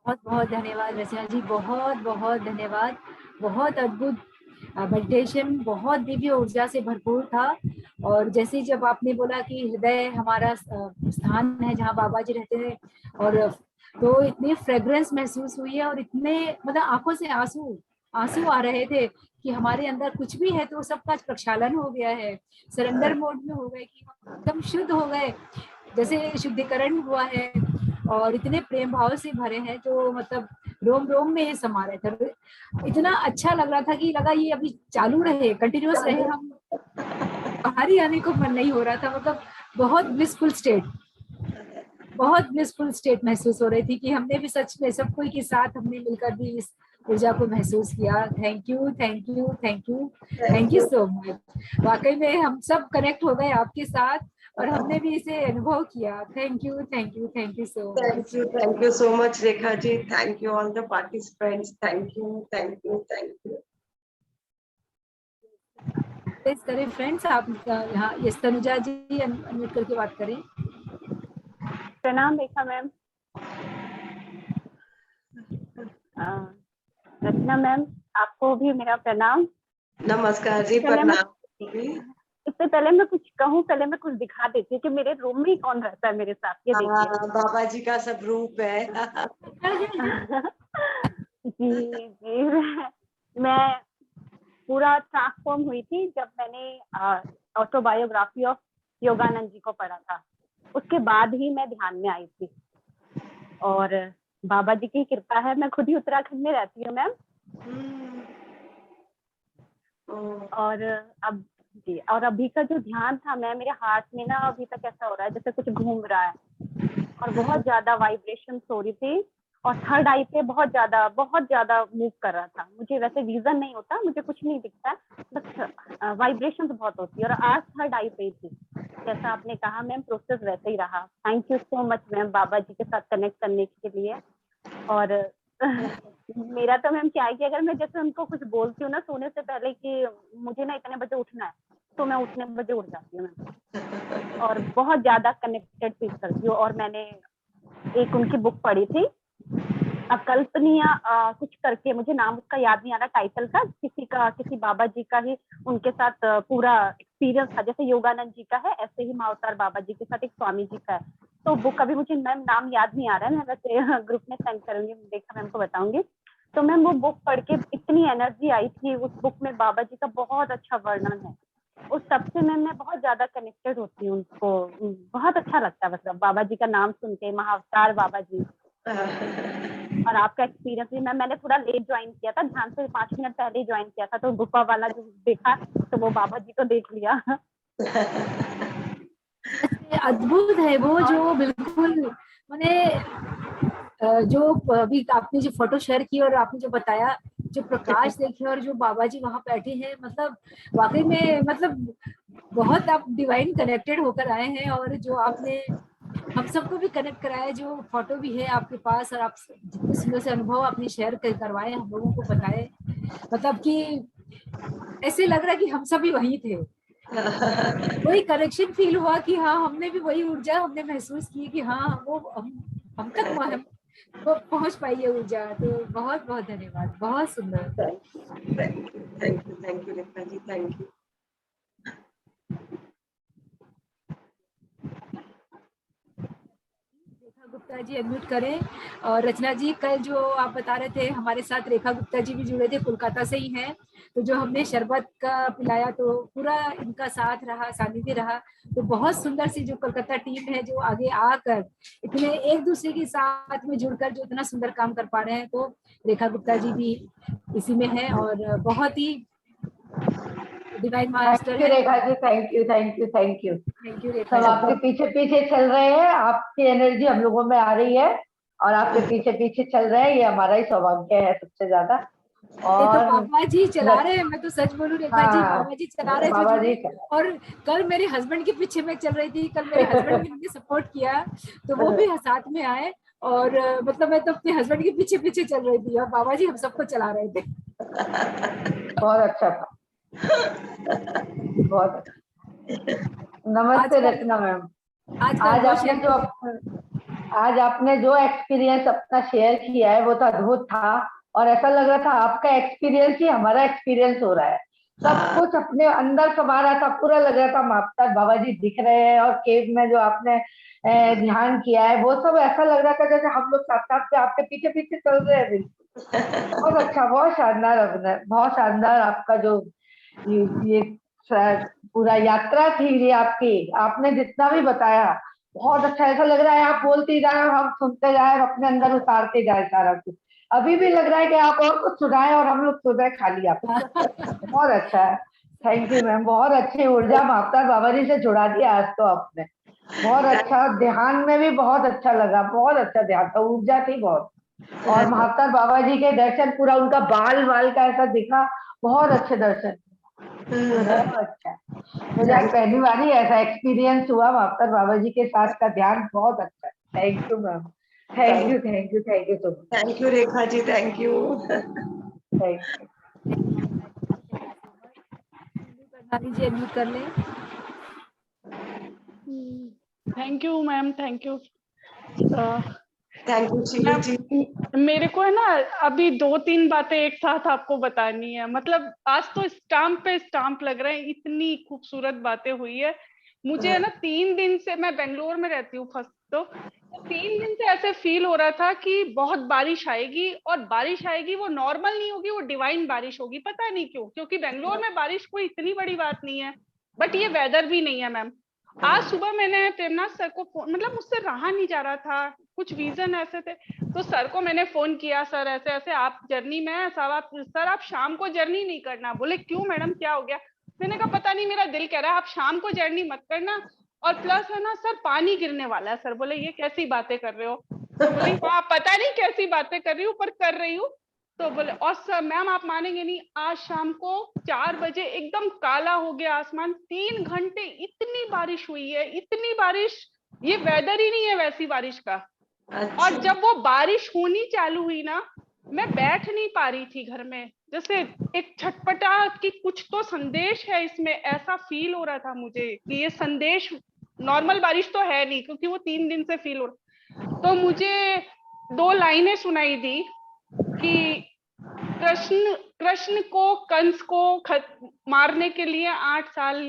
बहुत बहुत धन्यवाद रचना जी, बहुत बहुत धन्यवाद। बहुत अद्भुत मेडिटेशन, बहुत दिव्य ऊर्जा से भरपूर था। और जैसे जब आपने बोला कि हृदय हमारा स्थान है जहाँ बाबा जी रहते हैं, और तो इतनी फ्रेग्रेंस महसूस हुई है और इतने मतलब आंखों से आंसू आंसू आ रहे थे कि हमारे अंदर कुछ भी है तो सबका प्रक्षालन हो गया है, सरेंडर मोड में हो गए कि हम एकदम शुद्ध हो गए, जैसे शुद्धिकरण हुआ है। और इतने प्रेम भाव से भरे हैं जो मतलब रोम रोम में ये समा रहे थे। इतना अच्छा लग रहा था कि लगा ये अभी चालू रहे, कंटिन्यूअस रहे, हम बाहर ही आने को मन नहीं हो रहा था। मतलब बहुत ब्लिसफुल स्टेट, बहुत ब्लिसफुल स्टेट महसूस हो रही थी कि हमने भी सच में सब कोई के साथ हमने मिलकर भी इस ऊर्जा को महसूस किया। Thank you thank you thank you thank you so much. वाकई में हम सब कनेक्ट हो गए आपके साथ और हमने भी इसे अनुभव किया। Thank you thank you thank you so much. Thank you so much Rekha ji. Thank you all the participants. Thank you thank you thank you. Please करें फ्रेंड्स, आप यहाँ ये तनुजा जी अनम्यूट करके बात करें। प्रणाम रेखा मैम। रचना मैम, आपको भी मेरा प्रणाम। नमस्कार जी, प्रणाम। इससे पहले मैं कुछ कहूँ, पहले मैं कुछ दिखा देती हूँ कि मेरे रूम में कौन रहता है मेरे साथ। ये देखिए, बाबा जी का सब रूप है। जी जी, मैं पूरा ट्रांसफॉर्म हुई थी जब मैंने ऑटोबायोग्राफी ऑफ योगानंद जी को पढ़ा था। उसके बाद ही मैं ध्यान में आई थी और बाबा जी की कृपा है। मैं खुद ही उत्तराखंड में रहती हूँ मैम। और अब जी, और अभी का जो ध्यान था मैम, मेरे हाथ में ना अभी तक ऐसा हो रहा है जैसे कुछ घूम रहा है और बहुत ज्यादा वाइब्रेशन हो रही थी और थर्ड आई पे बहुत ज्यादा मूव कर रहा था। मुझे वैसे विजन नहीं होता, मुझे कुछ नहीं दिखता, बस वाइब्रेशन बहुत होती है। और आज थर्ड आई पे थी, जैसा आपने कहा मैम, प्रोसेस वैसे ही रहा। Thank you so much ma'am बाबा जी के साथ कनेक्ट करने के लिए। और मेरा तो मैम क्या है कि अगर मैं जैसे उनको कुछ बोलती हूँ ना सोने से पहले कि मुझे ना इतने बजे उठना है, तो मैं उतने बजे उठ जाती हूँ मैम और बहुत ज्यादा कनेक्टेड फील करती हूँ। और मैंने एक उनकी बुक पढ़ी थी, अकल्पनीय कुछ करके, मुझे नाम उसका याद नहीं आ रहा टाइटल का, किसी बाबा जी का ही उनके साथ पूरा एक्सपीरियंस था। जैसे योगानंद जी का है, ऐसे ही महाअवतार बाबा जी के साथ एक स्वामी जी का है। तो बुक अभी मुझे मैम नाम याद नहीं आ रहा है, मैं वैसे ग्रुप में सेंड करूंगी, देखा मैम को बताऊंगी। तो मैम वो बुक पढ़ के इतनी एनर्जी आई थी उस बुक में, बाबा जी का बहुत अच्छा वर्णन है उस तब से मैं बहुत ज्यादा कनेक्टेड होती हूँ उनको। बहुत अच्छा लगता है, मतलब बाबा जी का नाम सुन के, महाअवतार बाबा जी। और आपका एक्सपीरियंस भी, मैंने थोड़ा लेट ज्वाइन किया था, ध्यान से 5 मिनट पहले ही ज्वाइन किया था, तो गुफा वाला जो देखा तो वो बाबा जी को देख लिया। ऐसे अद्भुत है वो, जो बिल्कुल मैंने जो अभी आपने जो फोटो शेयर की और आपने जो बताया, जो प्रकाश देखे और जो बाबा जी वहां बैठे हैं, मतलब वाकई में मतलब बहुत आप डिवाइन कनेक्टेड होकर आए हैं। और जो आपने हम सबको भी कनेक्ट कराया, जो फोटो भी है आपके पास, और आप जितने सुंदर से अनुभव आपने शेयर करवाए, हम लोगों को बताए, मतलब कि ऐसे लग रहा है कि हम सब भी वहीं थे। वही कनेक्शन फील हुआ कि हाँ, हमने भी वही ऊर्जा हमने महसूस की कि हाँ, वो हम तक वो पहुंच पाई है ऊर्जा। तो बहुत बहुत धन्यवाद, बहुत सुंदर। Thank you Rekha ji, thank you. Rekha Gupta ji unmute करें। और रचना जी, कल जो आप बता रहे थे हमारे साथ रेखा गुप्ता जी भी जुड़े थे, कोलकाता से ही हैं। तो जो हमने शरबत का पिलाया, तो पूरा इनका साथ रहा, सानिध्य रहा। तो बहुत सुंदर सी जो कोलकाता टीम है, जो आगे आकर इतने एक दूसरे के साथ में जुड़कर जो इतना सुंदर काम कर पा रहे हैं, तो रेखा गुप्ता जी भी इसी में है और बहुत ही डिवाइन मास्टर थैंक यू है। Rekha ji, thank you thank you thank you. Thank you Rekha सब जी। आपके पीछे पीछे चल रहे हैं, आपकी एनर्जी हम लोगों में आ रही है और आपके पीछे पीछे चल रहे हैं, ये हमारा ही सौभाग्य है सबसे ज्यादा। ये तो और बाबा जी चला रहे हैं, मैं तो सच बोलूं रेखा जी, हाँ, बाबा जी चला रहे थे बाबा जी जुनून। और कल मेरे हस्बैंड के पीछे मैं चल रही थी, कल मेरे हस्बैंड ने मुझे सपोर्ट किया, तो वो भी साथ में आए। और मतलब मैं तो अपने हस्बैंड के पीछे पीछे चल रही थी और बाबा जी हम सबको चला रहे थे। बहुत अच्छा था, बहुत अच्छा। आज नमस्ते का रचना मैम। आज का आज अनुभव आपने शेयर जो करिए। आज आपने जो एक्सपीरियंस अपना शेयर किया है वो तो अद्भुत था, और ऐसा लग रहा था आपका एक्सपीरियंस ही हमारा एक्सपीरियंस हो रहा है। सब कुछ अपने अंदर समा रहा था, पूरा लग रहा था माता बाबा जी दिख रहे हैं, और केव में जो आपने ध्यान किया है वो सब ऐसा लग रहा था जैसे हम लोग साथ साथ से आपके पीछे पीछे चल रहे हैं। बिल्कुल बहुत अच्छा, बहुत शानदार अभिनय, बहुत शानदार आपका जो ये पूरा यात्रा थी ये आपकी, आपने जितना भी बताया बहुत अच्छा। ऐसा लग रहा है आप बोलते जाए और हम सुनते जाए और अपने अंदर उतारते जाए सारा कुछ। अभी भी लग रहा है कि आप और कुछ सुनाए और हम लोग सुनाए खाली आप। बहुत अच्छा है, थैंक यू मैम। बहुत अच्छी ऊर्जा माता बाबा जी से जुड़ा दिया आज तो आपने। बहुत अच्छा, ध्यान में भी बहुत अच्छा लगा, बहुत अच्छा ध्यान था, ऊर्जा थी बहुत। और महात्मा बाबा जी के दर्शन, पूरा उनका बाल बाल का ऐसा दिखा, बहुत अच्छे दर्शन, बहुत अच्छा। मुझे आज पहली बार ही ऐसा एक्सपीरियंस हुआ महात्मा बाबा जी के साथ का ध्यान, बहुत अच्छा। Thank you ma'am, thank you thank you thank you so much, thank you Rekha ji, thank you. Thank you. करना जी अनम्यूट कर लें। Thank you ma'am, thank you. Thank you Shilu ji. मेरे को है ना अभी 2-3 बातें एक साथ आपको बतानी है। मतलब आज तो स्टाम्प पे स्टाम्प लग रहे हैं, इतनी खूबसूरत बातें हुई है। मुझे है ना 3 दिन से, मैं बेंगलोर में रहती हूँ फर्स्ट, तो 3 दिन से ऐसे फील हो रहा था कि बहुत बारिश आएगी, और बारिश आएगी वो नॉर्मल नहीं होगी, वो डिवाइन बारिश होगी। पता नहीं क्यों, क्योंकि बेंगलोर में बारिश कोई इतनी बड़ी बात नहीं है, बट ये वेदर भी नहीं है मैम। आज सुबह मैंने प्रेमनाथ सर को फोन, मतलब मुझसे रहा नहीं जा रहा था, कुछ रीजन ऐसे थे, तो सर को मैंने फोन किया, सर ऐसे ऐसे आप जर्नी में है, सर आप शाम को जर्नी नहीं करना। बोले क्यों मैडम, क्या हो गया? मैंने कहा पता नहीं, मेरा दिल कह रहा है आप शाम को जर्नी मत करना, और प्लस है ना सर पानी गिरने वाला है। सर बोले ये कैसी बातें कर रहे हो? मैं बोली हाँ पता नहीं कैसी बातें कर रही हूँ, पर कर रही हूँ। तो बोले, और सर मैम आप मानेंगे नहीं, आज शाम को 4 बजे एकदम काला हो गया आसमान, 3 घंटे इतनी बारिश हुई है, इतनी बारिश, ये वेदर ही नहीं है वैसी बारिश का। और जब वो बारिश होनी चालू हुई ना, मैं बैठ नहीं पा रही थी घर में, जैसे एक छटपटा कि कुछ तो संदेश है इसमें, ऐसा फील हो रहा था मुझे कि ये संदेश नॉर्मल बारिश तो है नहीं, क्योंकि वो 3 दिन से फील हो रहा। तो मुझे 2 लाइनें सुनाई दी कि कृष्ण को कंस को मारने के लिए 8 साल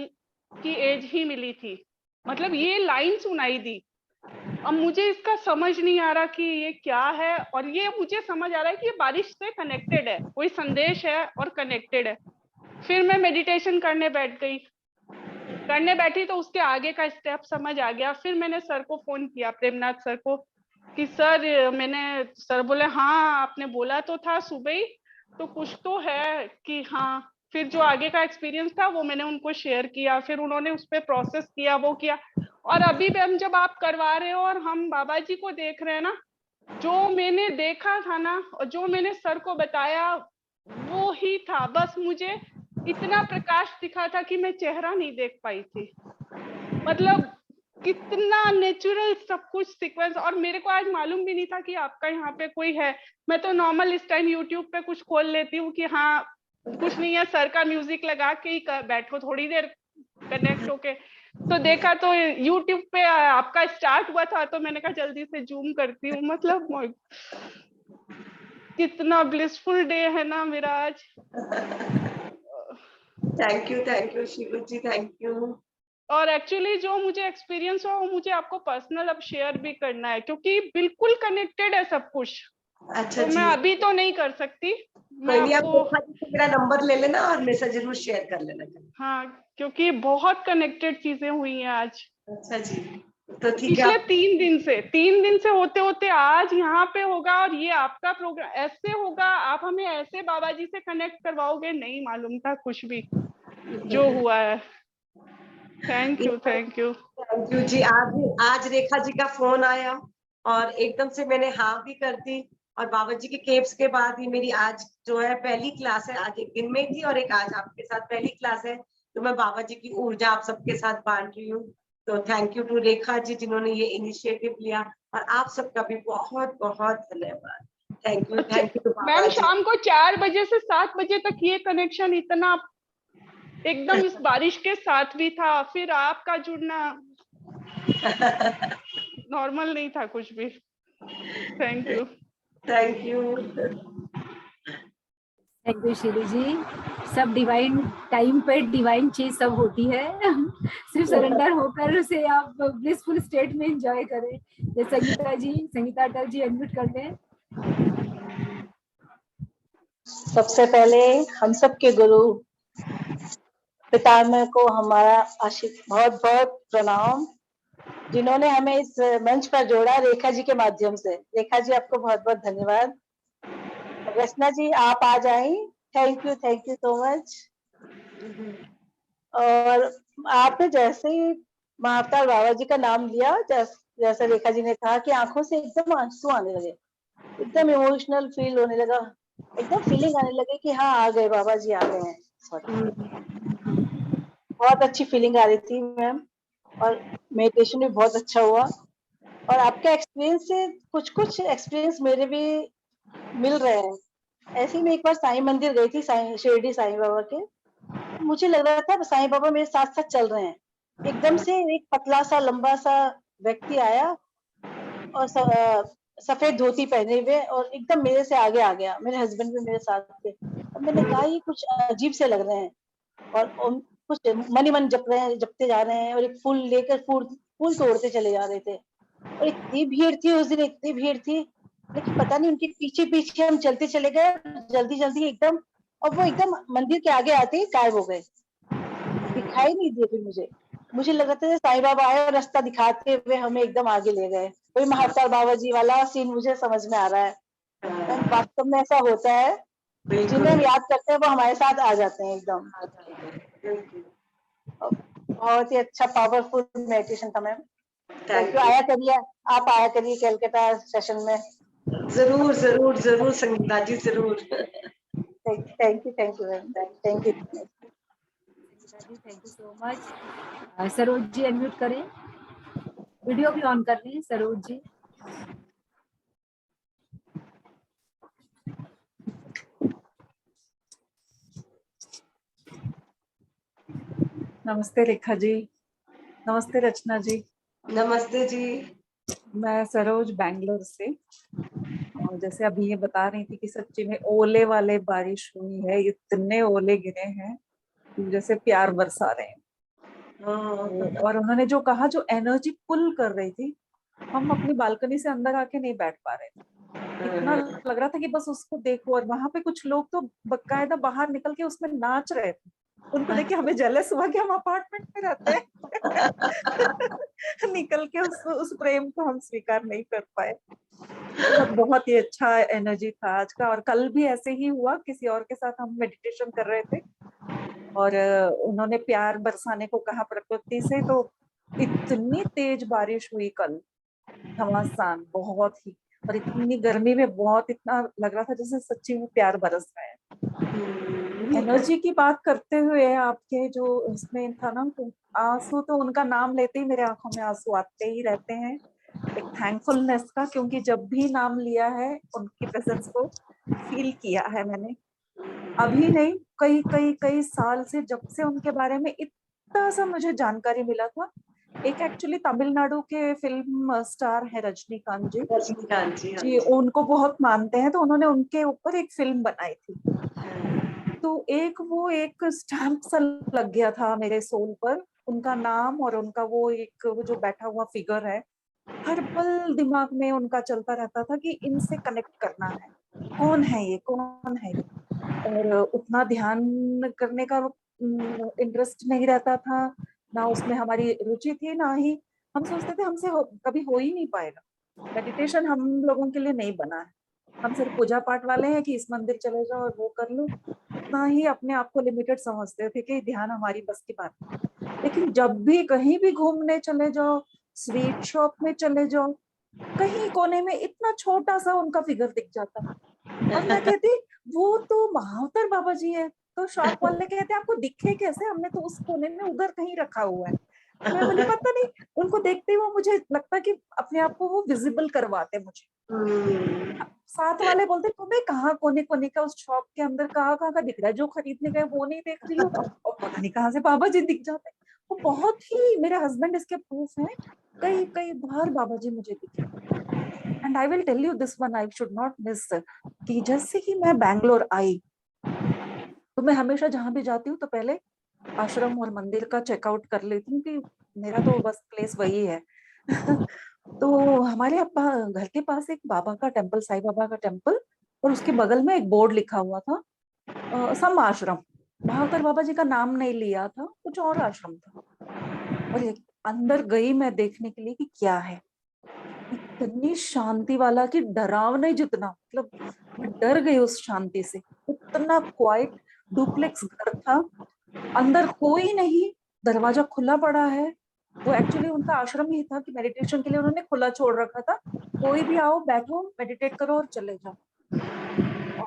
की एज ही मिली थी। मतलब ये लाइन सुनाई दी। अब मुझे इसका समझ नहीं आ रहा कि ये क्या है, और ये मुझे समझ आ रहा है कि ये बारिश से कनेक्टेड है, कोई संदेश है और कनेक्टेड है। फिर मैं मेडिटेशन करने बैठ गई, करने बैठी तो उसके आगे का स्टेप समझ आ गया। फिर मैंने सर को फोन किया, प्रेमनाथ सर को, कि सर बोले हाँ आपने बोला तो था सुबह ही, तो कुछ तो है कि हाँ। फिर जो आगे का एक्सपीरियंस था वो मैंने उनको शेयर किया, फिर उन्होंने उस पर प्रोसेस किया, वो किया। और अभी भी हम जब आप करवा रहे हो और हम बाबा जी को देख रहे हैं ना, जो मैंने देखा था ना और जो मैंने सर को बताया वो ही था। बस मुझे इतना प्रकाश दिखा था कि मैं चेहरा नहीं देख पाई थी। मतलब कितना नेचुरल सब कुछ सीक्वेंस। और मेरे को आज मालूम भी नहीं था कि आपका यहाँ पे कोई है। मैं तो नॉर्मल इस टाइम यूट्यूब पे कुछ खोल लेती हूँ कि हाँ कुछ नहीं है, सर का म्यूजिक लगा के ही बैठो थोड़ी देर कनेक्ट होके। तो देखा तो यूट्यूब पे आपका स्टार्ट हुआ था, तो मैंने कहा जल्दी से जूम करती हूँ। मतलब कितना ब्लिसफुल डे है ना मेरा आज। Thank you Shilu ji, thank you. और एक्चुअली जो मुझे एक्सपीरियंस हुआ वो मुझे आपको पर्सनल अब शेयर भी करना है, क्योंकि बिल्कुल कनेक्टेड है सब कुछ। अच्छा तो जी, मैं अभी तो नहीं कर सकती। मैं कोई नहीं, आप आपको रेखा जी से मेरा नंबर ले लेना और मेरे साथ जरूर शेयर कर लेना। हाँ, क्योंकि बहुत कनेक्टेड चीजें हुई हैं आज। अच्छा जी, तो ठीक है। पिछले 3 दिन से होते होते आज यहाँ पे होगा, और ये आपका प्रोग्राम ऐसे होगा, आप हमें ऐसे बाबा जी से कनेक्ट करवाओगे, नहीं मालूम था कुछ भी जो हुआ है। थैंक यू थैंक यू जी। आज रेखा जी का फोन आया और एकदम से मैंने हाँ भी कर दी। और बाबा जी के केव्स के बाद ही मेरी आज जो है पहली क्लास है। आज एक दिन में थी और एक आज आपके साथ पहली क्लास है। तो मैं बाबा जी की ऊर्जा आप सबके साथ बांट रही हूँ। तो thank you to Rekha ji जिन्होंने ये इनिशिएटिव लिया, और आप सबका भी बहुत बहुत धन्यवाद। Thank you to Baba ma'am, जी। शाम को 4 बजे से 7 बजे तक ये कनेक्शन इतना एकदम इस बारिश के साथ भी था। फिर आपका जुड़ना नॉर्मल नहीं था कुछ भी। Thank you. Thank you. Thank you Shilu ji. सब डिवाइन टाइम पे डिवाइन चीज सब होती है। सिर्फ सरेंडर होकर उसे आप ब्लिसफुल स्टेट में एंजॉय करें। ये संगीता अटल जी अनम्यूट कर लें। सबसे पहले हम सब के गुरु पितामह को हमारा बहुत बहुत प्रणाम, जिन्होंने हमें इस मंच पर जोड़ा रेखा जी के माध्यम से। रेखा जी आपको बहुत बहुत धन्यवाद। रचना जी आप आ जाएं, थैंक यू सो मच। और आपने जैसे ही महाअवतार बाबा जी का नाम लिया, जैसे रेखा जी ने कहा कि आंखों से एकदम आंसू आने लगे, एकदम इमोशनल फील होने लगा, एकदम फीलिंग आने लगे कि हाँ आ गए बाबा जी, आ गए हैं। बहुत अच्छी फीलिंग आ रही थी मैम, और मेडिटेशन भी बहुत अच्छा हुआ। और आपके एक्सपीरियंस से कुछ एक्सपीरियंस मेरे भी मिल रहे हैं। ऐसे ही मैं एक बार साईं मंदिर गई थी, शिरडी साईं बाबा के। मुझे लग रहा था साईं बाबा मेरे साथ साथ चल रहे हैं। एकदम से एक पतला सा लंबा सा व्यक्ति आया और सफेद धोती पहने हुए, और एकदम मेरे से आगे आ गया। मेरे हस्बैंड भी मेरे साथ थे। अब मैंने कहा ये कुछ अजीब से लग रहे हैं, और कुछ मन ही मन जपते जा रहे हैं, और एक फूल लेकर फूल तोड़ते चले जा रहे थे। और इतनी भीड़ थी उस दिन, इतनी भीड़ थी, लेकिन पता नहीं उनके पीछे पीछे हम चलते चले गए जल्दी जल्दी एकदम, और वो एकदम मंदिर के आगे आते ही गायब हो गए, दिखाई नहीं दिए। फिर मुझे लग रहा था साईं बाबा आए और रास्ता दिखाते हुए हमें एकदम आगे ले गए। वही महाअवतार बाबा जी वाला सीन मुझे समझ में आ रहा है। वास्तव में ऐसा होता है, जिन्हें हम याद करते हैं वो हमारे साथ आ जाते हैं एकदम। बहुत ही अच्छा पावरफुल मेडिटेशन था मैम। Thank you. आया करिए, आप आया करिए कलकत्ता सेशन में। जरूर जरूर जरूर संगीता जी, जरूर। Thank you ma'am, thank you. Thank you so much. Saroj ji unmute करें, वीडियो भी ऑन कर लें सरोज जी। नमस्ते रेखा जी, नमस्ते रचना जी। नमस्ते जी। मैं सरोज बैंगलोर से। और जैसे अभी ये बता रही थी कि सच्ची में ओले वाले बारिश हुई है, इतने ओले गिरे हैं जैसे प्यार बरसा रहे हैं। और उन्होंने जो कहा, जो एनर्जी पुल कर रही थी, हम अपनी बालकनी से अंदर आके नहीं बैठ पा रहे थे। इतना लग रहा था कि बस उसको देखो। और वहां पे कुछ लोग तो बकायदा बाहर निकल के उसमें नाच रहे थे। उनको देख के हमें जेलस हुआ कि हम अपार्टमेंट में रहते हैं। निकल के उस प्रेम को हम स्वीकार नहीं कर पाए। बहुत ही अच्छा एनर्जी था आज का। और कल भी ऐसे ही हुआ, किसी और के साथ हम मेडिटेशन कर रहे थे और उन्होंने प्यार बरसाने को कहा प्रकृति से, तो इतनी तेज बारिश हुई कल, घमासान बहुत ही। और इतनी गर्मी में बहुत, इतना लग रहा था जैसे सच्ची में प्यार बरस रहा है। एनर्जी की बात करते हुए आपके जो इसमें था ना, तो आंसू तो उनका नाम लेते ही मेरे आंखों में आंसू आते ही रहते हैं, एक थैंकफुलनेस का, क्योंकि जब भी नाम लिया है उनकी प्रेजेंस को फील किया है मैंने। अभी नहीं, कई कई कई साल से, जब से उनके बारे में इतना सा मुझे जानकारी मिला था। एक एक्चुअली तमिलनाडु के फिल्म स्टार है रजनीकांत जी, रजनीकांत जी, हाँ जी उनको बहुत मानते हैं, तो उन्होंने उनके ऊपर एक फिल्म बनाई थी। तो एक स्टैम्प सा लग गया था मेरे सोल पर, उनका नाम और उनका वो जो बैठा हुआ फिगर है, हर पल दिमाग में उनका चलता रहता था कि इनसे कनेक्ट करना है, कौन है ये, कौन है ये। और उतना ध्यान करने का इंटरेस्ट नहीं रहता था, ना उसमें हमारी रुचि थी, ना ही हम सोचते थे हमसे कभी हो ही नहीं पाएगा। मेडिटेशन हम लोगों के लिए नहीं बना है, हम सिर्फ पूजा पाठ वाले हैं कि इस मंदिर चले जाओ और वो कर लो। उतना ही अपने आप को लिमिटेड समझते थे कि ध्यान हमारी बस की बात है। लेकिन जब भी कहीं भी घूमने चले जाओ, स्वीट शॉप में चले जाओ, कहीं कोने में इतना छोटा सा उनका फिगर दिख जाता, और मैं कहती वो तो महावतार बाबा जी है। तो शॉप वाले कहते आपको दिखे कैसे, हमने तो उस कोने में उधर कहीं रखा हुआ है। मैं बोली पता नहीं, उनको देखते ही वो मुझे लगता कि अपने आप को वो विजिबल करवाते मुझे। साथ वाले बोलते तुम्हें कहाँ कोने कोने का उस शॉप के अंदर कहाँ कहाँ का दिख रहा है, जो खरीदने गए वो नहीं देख रही हो, और पता नहीं कहाँ से बाबा जी दिख जाते। वो बहुत ही, मेरे हस्बैंड इसके प्रूफ हैं, कई कई बार बाबा जी मुझे दिखे। And I will tell you this one, I should not miss, कि जैसे ही मैं बैंगलोर आई तो मैं हमेशा जहां भी जाती हूँ तो पहले आश्रम और मंदिर का चेकआउट कर लेती हूँ कि मेरा तो बस प्लेस वही है। तो हमारे घर के पास एक बाबा का टेम्पल, साईं बाबा का टेम्पल, और उसके बगल में एक बोर्ड लिखा हुआ था सम आश्रम। महावतार बाबा जी का नाम नहीं लिया था, कुछ और आश्रम था। और अंदर गई मैं देखने के लिए कि क्या है, इतनी शांति वाला कि डरावना जितना, मतलब मैं डर गई उस शांति से। इतना क्वाइट डुप्लेक्स घर था, अंदर कोई नहीं, दरवाजा खुला पड़ा है। वो एक्चुअली उनका आश्रम ही था कि मेडिटेशन के लिए उन्होंने खुला छोड़ रखा था, कोई भी आओ बैठो मेडिटेट करो और चले जाओ।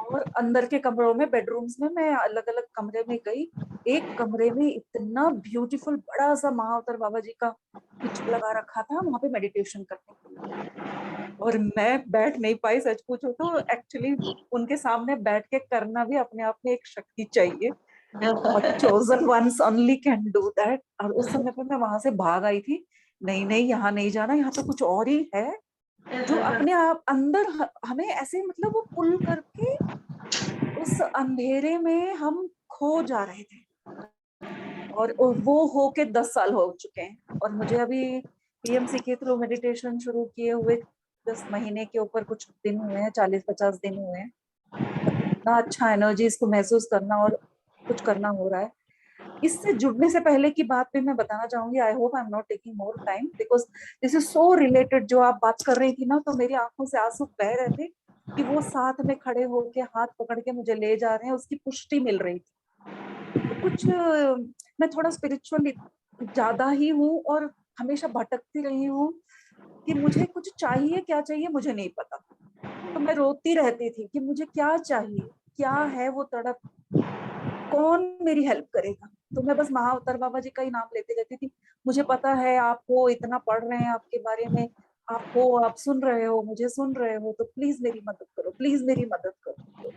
और अंदर के कमरों में, बेडरूम्स में मैं अलग अलग कमरे में गई, एक कमरे में इतना ब्यूटीफुल बड़ा सा महावतार बाबा जी का पिक्चर लगा रखा था वहां पे मेडिटेशन करने के लिए। और मैं बैठ नहीं पाई, सच पूछो तो एक्चुअली उनके सामने बैठ के करना भी अपने आप में एक शक्ति चाहिए, और chosen ones only can do that। और उस समय पर मैं वहां से भाग आई थी, नहीं नहीं यहाँ नहीं जाना, यहाँ तो कुछ और ही है जो अपने आप अंदर हमें ऐसे, मतलब वो पुल करके उस अंधेरे में हम खो जा रहे थे। और वो हो के 10 साल हो चुके हैं, और मुझे अभी पीएमसी के थ्रू मेडिटेशन शुरू किए हुए 10 महीने के ऊपर कुछ दिन हुए हैं, 40-50 दिन हुए हैं। इतना अच्छा एनर्जी इसको महसूस करना और कुछ करना हो रहा है। इससे जुड़ने से पहले की बात भी मैं बताना चाहूंगी, I hope I am not taking more time, because this is so related. जो आप बात कर रही थी ना, तो मेरी आंखों से आंसू बह रहे थे कि वो साथ में खड़े होके हाथ पकड़ के मुझे ले जा रहे हैं, उसकी पुष्टि मिल रही थी। तो कुछ मैं थोड़ा स्पिरिचुअल ज्यादा ही हूँ और हमेशा भटकती रही हूँ कि मुझे कुछ चाहिए, क्या चाहिए मुझे नहीं पता। तो मैं रोती रहती थी कि मुझे क्या चाहिए, क्या है वो तड़प, कौन मेरी हेल्प करेगा। तो मैं बस महावतार बाबा जी का ही नाम लेती रहती थी। मुझे पता है आप हो, इतना पढ़ रहे हैं आपके बारे में, आप हो, आप सुन रहे हो, मुझे सुन रहे हो, तो प्लीज मेरी मदद करो, प्लीज मेरी मदद करो।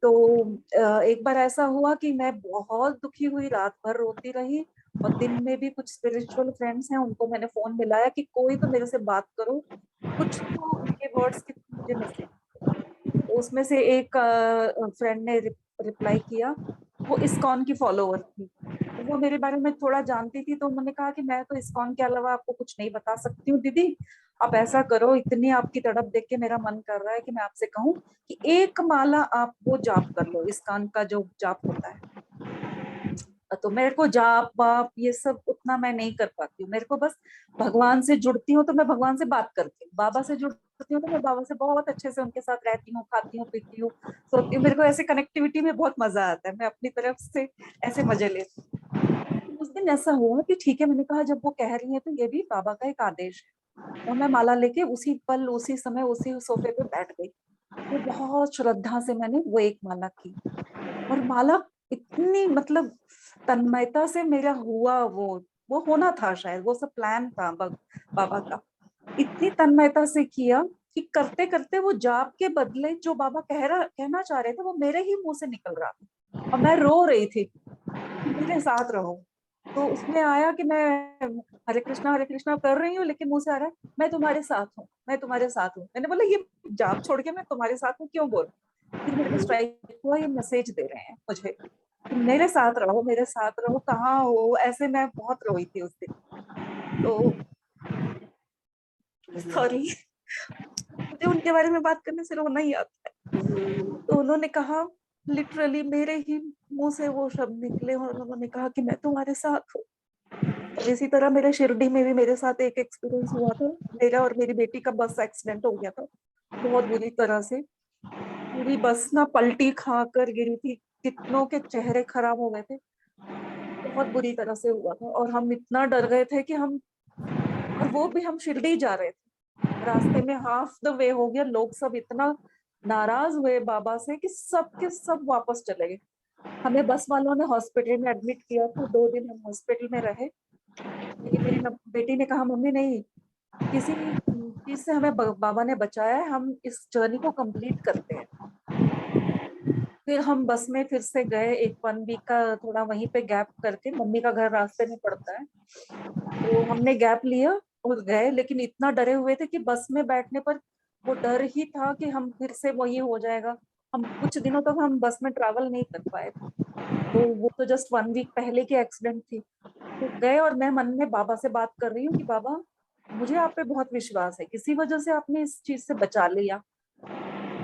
तो एक बार ऐसा हुआ कि मैं बहुत दुखी हुई, रात भर रोती रही, और दिन में भी कुछ स्पिरिचुअल फ्रेंड्स हैं उनको मैंने फोन मिलाया कि कोई तो मेरे से बात करो, कुछ तो उनके वर्ड्स की मुझे मैसेज। तो उसमें से एक फ्रेंड ने रिप्लाई किया, वो इस्कॉन की फॉलोअर थी, तो वो मेरे बारे में थोड़ा जानती थी। तो उन्होंने कहा कि मैं तो इस्कॉन के अलावा आपको कुछ नहीं बता सकती हूँ दीदी, आप ऐसा करो, इतनी आपकी तड़प देख के मेरा मन कर रहा है कि मैं आपसे कहूँ कि एक माला आप वो जाप कर लो, इस्कॉन का जो जाप होता है। तो मेरे को जाप वाप ये सब उतना मैं नहीं कर पाती हूँ। मेरे को बस भगवान से जुड़ती हूँ तो मैं भगवान से बात करती हूँ, बाबा से जुड़ती हूँ तो मैं बाबा से बहुत अच्छे से उनके साथ रहती हूँ, खाती हूँ, पीती हूँ, सोती हूँ। मेरे को ऐसे कनेक्टिविटी में बहुत मजा आता है, मैं अपनी तरफ से ऐसे मजे लेती हूँ। उस दिन ऐसा हुआ कि ठीक है, मैंने कहा जब वो कह रही है तो ये भी बाबा का एक आदेश है, और मैं माला लेके उसी पल उसी समय उसी सोफे पे बैठ गई। तो बहुत श्रद्धा से मैंने वो एक माला की, और माला इतनी मतलब तन्मयता से मेरा हुआ, वो होना था शायद, वो सब प्लान था बाबा का। इतनी तन्मयता से किया कि करते करते वो जाप के बदले जो बाबा कहना चाह रहे थे वो मेरे ही मुंह से निकल रहा था, और मैं रो रही थी कि मेरे साथ रहो। तो उसमें आया कि मैं हरे कृष्णा कर रही हूँ, लेकिन मुंह से आ रहा है मैं तुम्हारे साथ हूँ, मैं तुम्हारे साथ हूँ। मैंने बोला ये जाप छोड़ के मैं तुम्हारे साथ हूँ क्यों बोल। फिर मेरे को स्ट्राइक हुआ, ये मैसेज दे रहे हैं मुझे कि मेरे साथ रहो, मेरे साथ रहो, कहाँ हो। ऐसे मैं बहुत रोई थी उस दिन। तो सॉरी, मुझे उनके बारे में बात करने से रोना ही आता है। तो उन्होंने कहा, लिटरली मेरे ही मुंह से वो शब्द निकले, और उन्होंने कहा कि मैं तुम्हारे साथ हूँ। और इसी तरह मेरे शिरडी में भी मेरे साथ एक एक्सपीरियंस हुआ था। मेरा और मेरी बेटी का बस एक्सीडेंट हो गया था बहुत बुरी तरह से। पूरी बस ना पलटी खा कर गिरी थी, कितनों के चेहरे खराब हो गए थे, बहुत बुरी तरह से हुआ था। और हम इतना डर गए थे कि और वो भी हम शिरडी जा रहे थे, रास्ते में हाफ द वे हो गया, लोग सब इतना नाराज हुए बाबा से कि सब के सब वापस चले गए। हमें बस वालों ने हॉस्पिटल में एडमिट किया था, 2 दिन हम हॉस्पिटल में रहे। लेकिन मेरी बेटी ने कहा, मम्मी नहीं, किसी चीज से हमें बाबा ने बचाया है, हम इस जर्नी को कंप्लीट करते हैं। फिर हम बस में फिर से गए, एक 1 वीक का थोड़ा वहीं पे गैप करके, मम्मी का घर रास्ते में पड़ता है, तो हमने गैप लिया और गए। लेकिन इतना डरे हुए थे कि बस में बैठने पर वो डर ही था कि हम फिर से वही हो जाएगा। हम कुछ दिनों तक हम बस में ट्रैवल नहीं कर पाए थे। तो वो तो जस्ट 1 वीक पहले की एक्सीडेंट थी। तो गए और मैं मन में बाबा से बात कर रही हूँ कि बाबा मुझे आप पे बहुत विश्वास है, किसी वजह से आपने इस चीज से बचा लिया,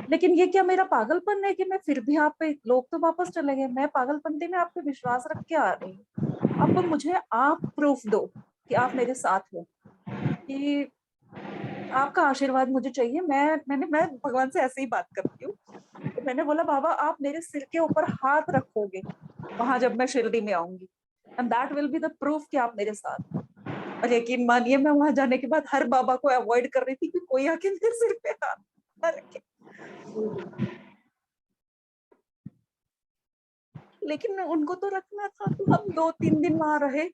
लेकिन ये क्या मेरा पागलपन है कि मैं फिर भी आप पे, लोग तो वापस चले गए, मैं पागलपंती में आप पे विश्वास रख के आ रही हूँ। अब मुझे आप प्रूफ दो कि आप मेरे साथ हो, कि आपका आशीर्वाद मुझे चाहिए। मैं भगवान से ऐसे ही बात करती हूँ। तो मैंने बोला, बाबा आप मेरे सिर के ऊपर हाथ रखोगे वहां जब मैं शिरडी में आऊंगी, and that will be the proof कि आप मेरे साथ हो। और यकीन मानिए, मैं वहां जाने के बाद हर बाबा को अवॉइड कर रही थी कि कोई आके मेरे सिर पे हाथ न रखे। लेकिन उनको तो रखना था, तो हम 2-3 दिन वहां रहे।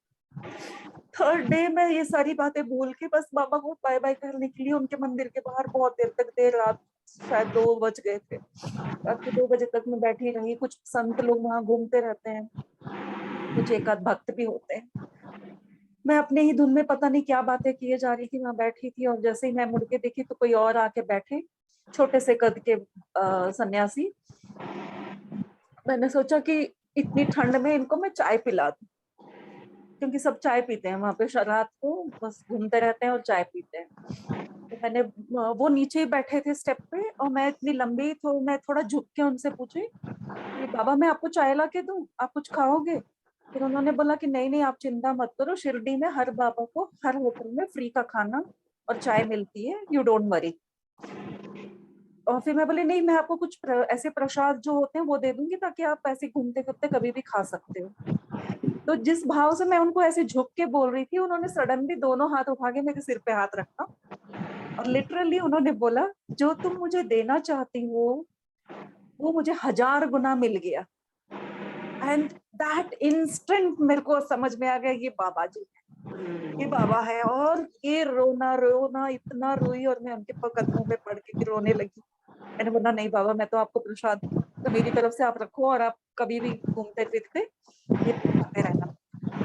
3rd डे मैं ये सारी बातें भूल के बस बाबा को बाय बाय करने के लिए उनके मंदिर के बाहर बहुत देर तक, देर रात शायद 2 बज गए थे, रात के 2 बजे तक मैं बैठी रही। कुछ संत लोग वहां घूमते रहते हैं, कुछ एक आध भक्त भी होते हैं। मैं अपने ही धुन में पता नहीं क्या बातें किए जा रही थी, वहां बैठी थी। और जैसे ही मैं मुड़ के देखी तो कोई और आके बैठे, छोटे से कद के सन्यासी। मैंने सोचा कि इतनी ठंड में इनको मैं चाय पिला दूं, क्योंकि सब चाय पीते हैं वहां पे, रात को बस घूमते रहते हैं और चाय पीते हैं। तो मैंने, वो नीचे ही बैठे थे स्टेप पे, और मैं इतनी लंबी, तो मैं थोड़ा झुक के उनसे पूछी कि बाबा मैं आपको चाय ला के दूं, आप कुछ खाओगे? फिर उन्होंने बोला कि नहीं नहीं, आप चिंता मत करो, शिरडी में हर बाबा को हर होटल में फ्री का खाना और चाय मिलती है, यू डोंट वरी। और फिर मैं बोली, नहीं मैं आपको कुछ ऐसे प्रसाद जो होते हैं वो दे दूंगी, ताकि आप ऐसे घूमते फिरते कभी भी खा सकते हो। तो जिस भाव से मैं उनको ऐसे झुक के बोल रही थी, उन्होंने सडनली दोनों हाथ उठा के मेरे सिर पे हाथ रखा, और लिटरली उन्होंने बोला, जो तुम मुझे देना चाहती हो वो मुझे 1000 गुना मिल गया। एंड दैट इंस्टेंट मेरे को समझ में आ गया, ये बाबा जी है, ये बाबा है। और ये रोना रोना इतना रोई, और मैं उनके कदमों में पड़ के रोने लगी। मैंने बोला, नहीं बाबा, मैं तो आपको प्रसाद तो मेरी तरफ से आप रखो, और आप कभी भी घूमते फिरते ये खाते रहना।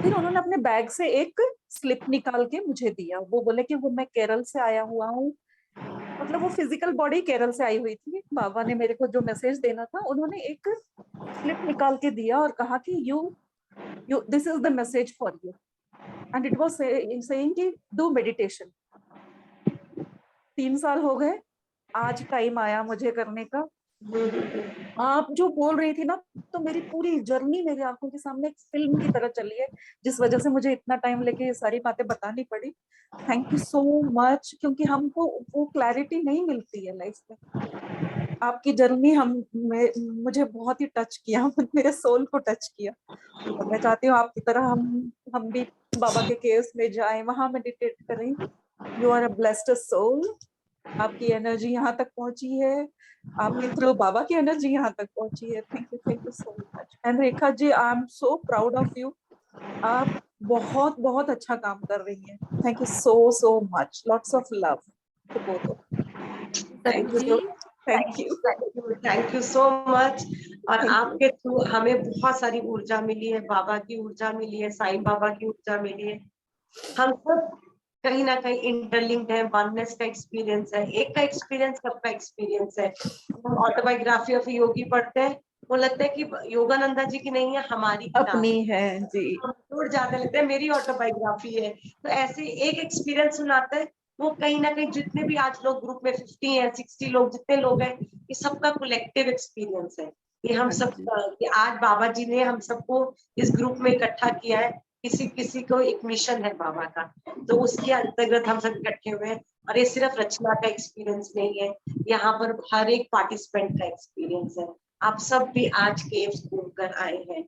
फिर उन्होंने अपने बैग से एक स्लिप निकाल के मुझे दिया। वो बोले कि वो मैं केरल से आया हुआ हूँ, मतलब वो फिजिकल बॉडी केरल से आई हुई थी। बाबा ने मेरे को जो मैसेज देना था, उन्होंने एक स्लिप निकाल के दिया और कहा कि you this is the message for you, and it was saying कि डू मेडिटेशन। 3 साल हो गए, आज टाइम आया मुझे करने का। आप जो बोल रही थी ना, तो मेरी पूरी जर्नी मेरी आंखों के सामने एक फिल्म की तरह चली है, जिस वजह से मुझे इतना टाइम लेके ये सारी बातें बतानी पड़ी। थैंक यू सो मच, क्योंकि हमको वो क्लैरिटी नहीं मिलती है लाइफ में। आपकी जर्नी मुझे बहुत ही टच किया, मेरे सोल को टच किया। और मैं चाहती हूँ आपकी तरह हम भी बाबा के केव्स में जाएं, वहां मेडिटेट करें। You are a blessed soul. आपकी एनर्जी यहाँ तक पहुंची है, आपके थ्रू बाबा की एनर्जी यहाँ तक पहुंची है। Thank you so much. And Rekha ji, I am so proud of you. आप बहुत बहुत अच्छा काम कर रही हैं। Thank you so much. Lots of love to both of. Thank you, thank you. Thank you so much. और Thank you. आपके थ्रू हमें बहुत सारी ऊर्जा मिली है, बाबा की ऊर्जा मिली है, साईं बाबा की ऊर्जा मिली है। हम सब कहीं ना कहीं इंटरलिंक्ड है, वननेस का एक्सपीरियंस है, एक का एक्सपीरियंस सबका एक्सपीरियंस है। हम ऑटोबायोग्राफी ऑफ योगी पढ़ते हैं, वो लगता है कि योगानंदा जी की नहीं है, हमारी किताब अपनी है जी। हम जुड़ जाते लगता है, मेरी ऑटोबायोग्राफी है। तो ऐसे एक एक्सपीरियंस सुनाता है, वो कहीं ना कहीं जितने भी आज लोग ग्रुप में 50 हैं, 60 लोग जितने लोग हैं, ये सबका कलेक्टिव एक्सपीरियंस है। ये हम सब कि आज बाबा जी ने हम सबको इस ग्रुप में इकट्ठा किया है। किसी किसी को एक मिशन है बाबा का, तो उसके अंतर्गत हम सब इकट्ठे हुए हैं। और ये सिर्फ रचना का एक्सपीरियंस नहीं है, यहाँ पर हर एक पार्टिसिपेंट का एक्सपीरियंस है। आप सब भी आज केव्स घूमकर आए हैं,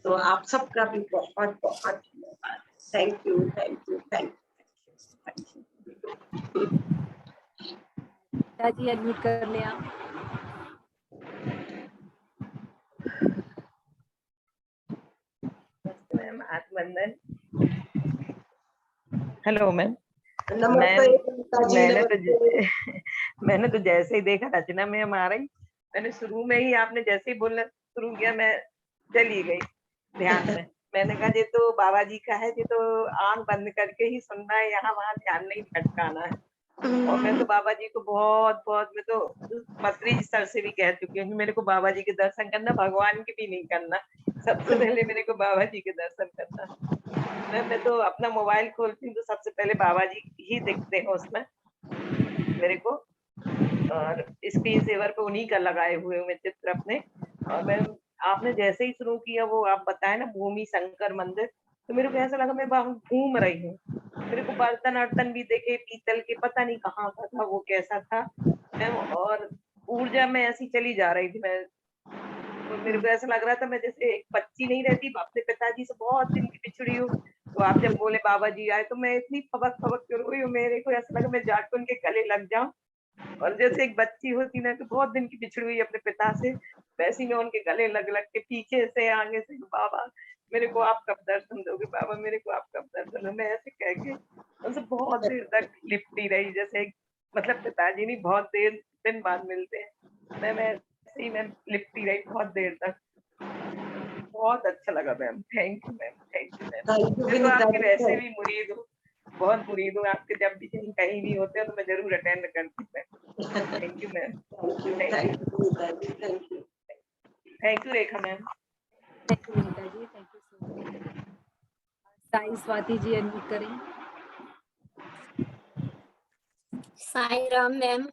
तो आप सबका भी बहुत बहुत धन्यवाद। Thank you, thank you, thank you. जी अनम्यूट कर लें आप। मैम आत्मबंधन। Hello ma'am. नमस्ते जी, मैंने तो नमस्ते। मैंने तो जैसे ही देखा रचना में हम आ रही, मैंने शुरू में ही आपने जैसे ही बोलना शुरू किया, मैं चली गई ध्यान में। मैंने कहा ये तो बाबा जी का है, ये तो आंख बंद करके ही सुनना है, यहाँ वहाँ ध्यान नहीं भटकाना है। और मैं तो बाबा जी को बहुत बहुत, मैं तो पत्री सर से भी कह चुकी हूँ कि मेरे को बाबा जी के दर्शन करना, भगवान के भी नहीं करना, सबसे पहले मेरे को बाबा जी के दर्शन करना। मैं तो अपना मोबाइल खोलती हूँ तो सबसे पहले बाबा जी ही दिखते हैं उसमें मेरे को। और स्क्रीन सेवर पे उन्हीं का लगाए हुए मैं चित्र अपने। और मैं आपने जैसे ही शुरू किया वो आप बताए ना भूमि शंकर मंदिर, तो मेरे को ऐसा लगा मैं वहां घूम रही हूँ। मेरे को बर्तन अर्तन भी देखे पीतल के, पता नहीं कहाँ का था वो, कैसा था मैम। और ऊर्जा में ऐसी चली जा रही थी मैं, तो मेरे को ऐसा लग रहा था मैं जैसे एक बच्ची नहीं रहती, अपने पिताजी से बहुत दिन की बिछड़ी हूँ। तो आप जब बोले बाबा जी आए, तो मैं इतनी फबक फबक कर रोई हूँ, मेरे को ऐसा लगा मैं जाके उनके गले लग जाऊं। और जैसे एक बच्ची होती ना, तो बहुत दिन की बिछड़ी हुई अपने पिता से, वैसे मैं उनके गले लग लग के पीछे से आगे से, बाबा मेरे को आप कब दर्शन दोगे, बाबा मेरे को आप कब दर्शन दो, मैं ऐसे कह के उनसे बहुत देर तक लिपटी रही। जैसे मतलब पिताजी नहीं बहुत देर दिन बाद मिलते हैं, मैं ऐसे ही मैं लिपटी रही बहुत देर तक। बहुत अच्छा लगा ma'am, thank you ma'am, thank you ma'am. मैं तो आपके वैसे भी मुरीद हूँ, बहुत मुरीद हूँ आपके, जब भी कहीं भी होते हैं तो मैं जरूर अटेंड करती हूँ। Thank you ma'am, thank you Rekha ma'am. Thank you Neeta ji, thank you so much. Sai Swati ji unmute करें। Sai Ram ma'am,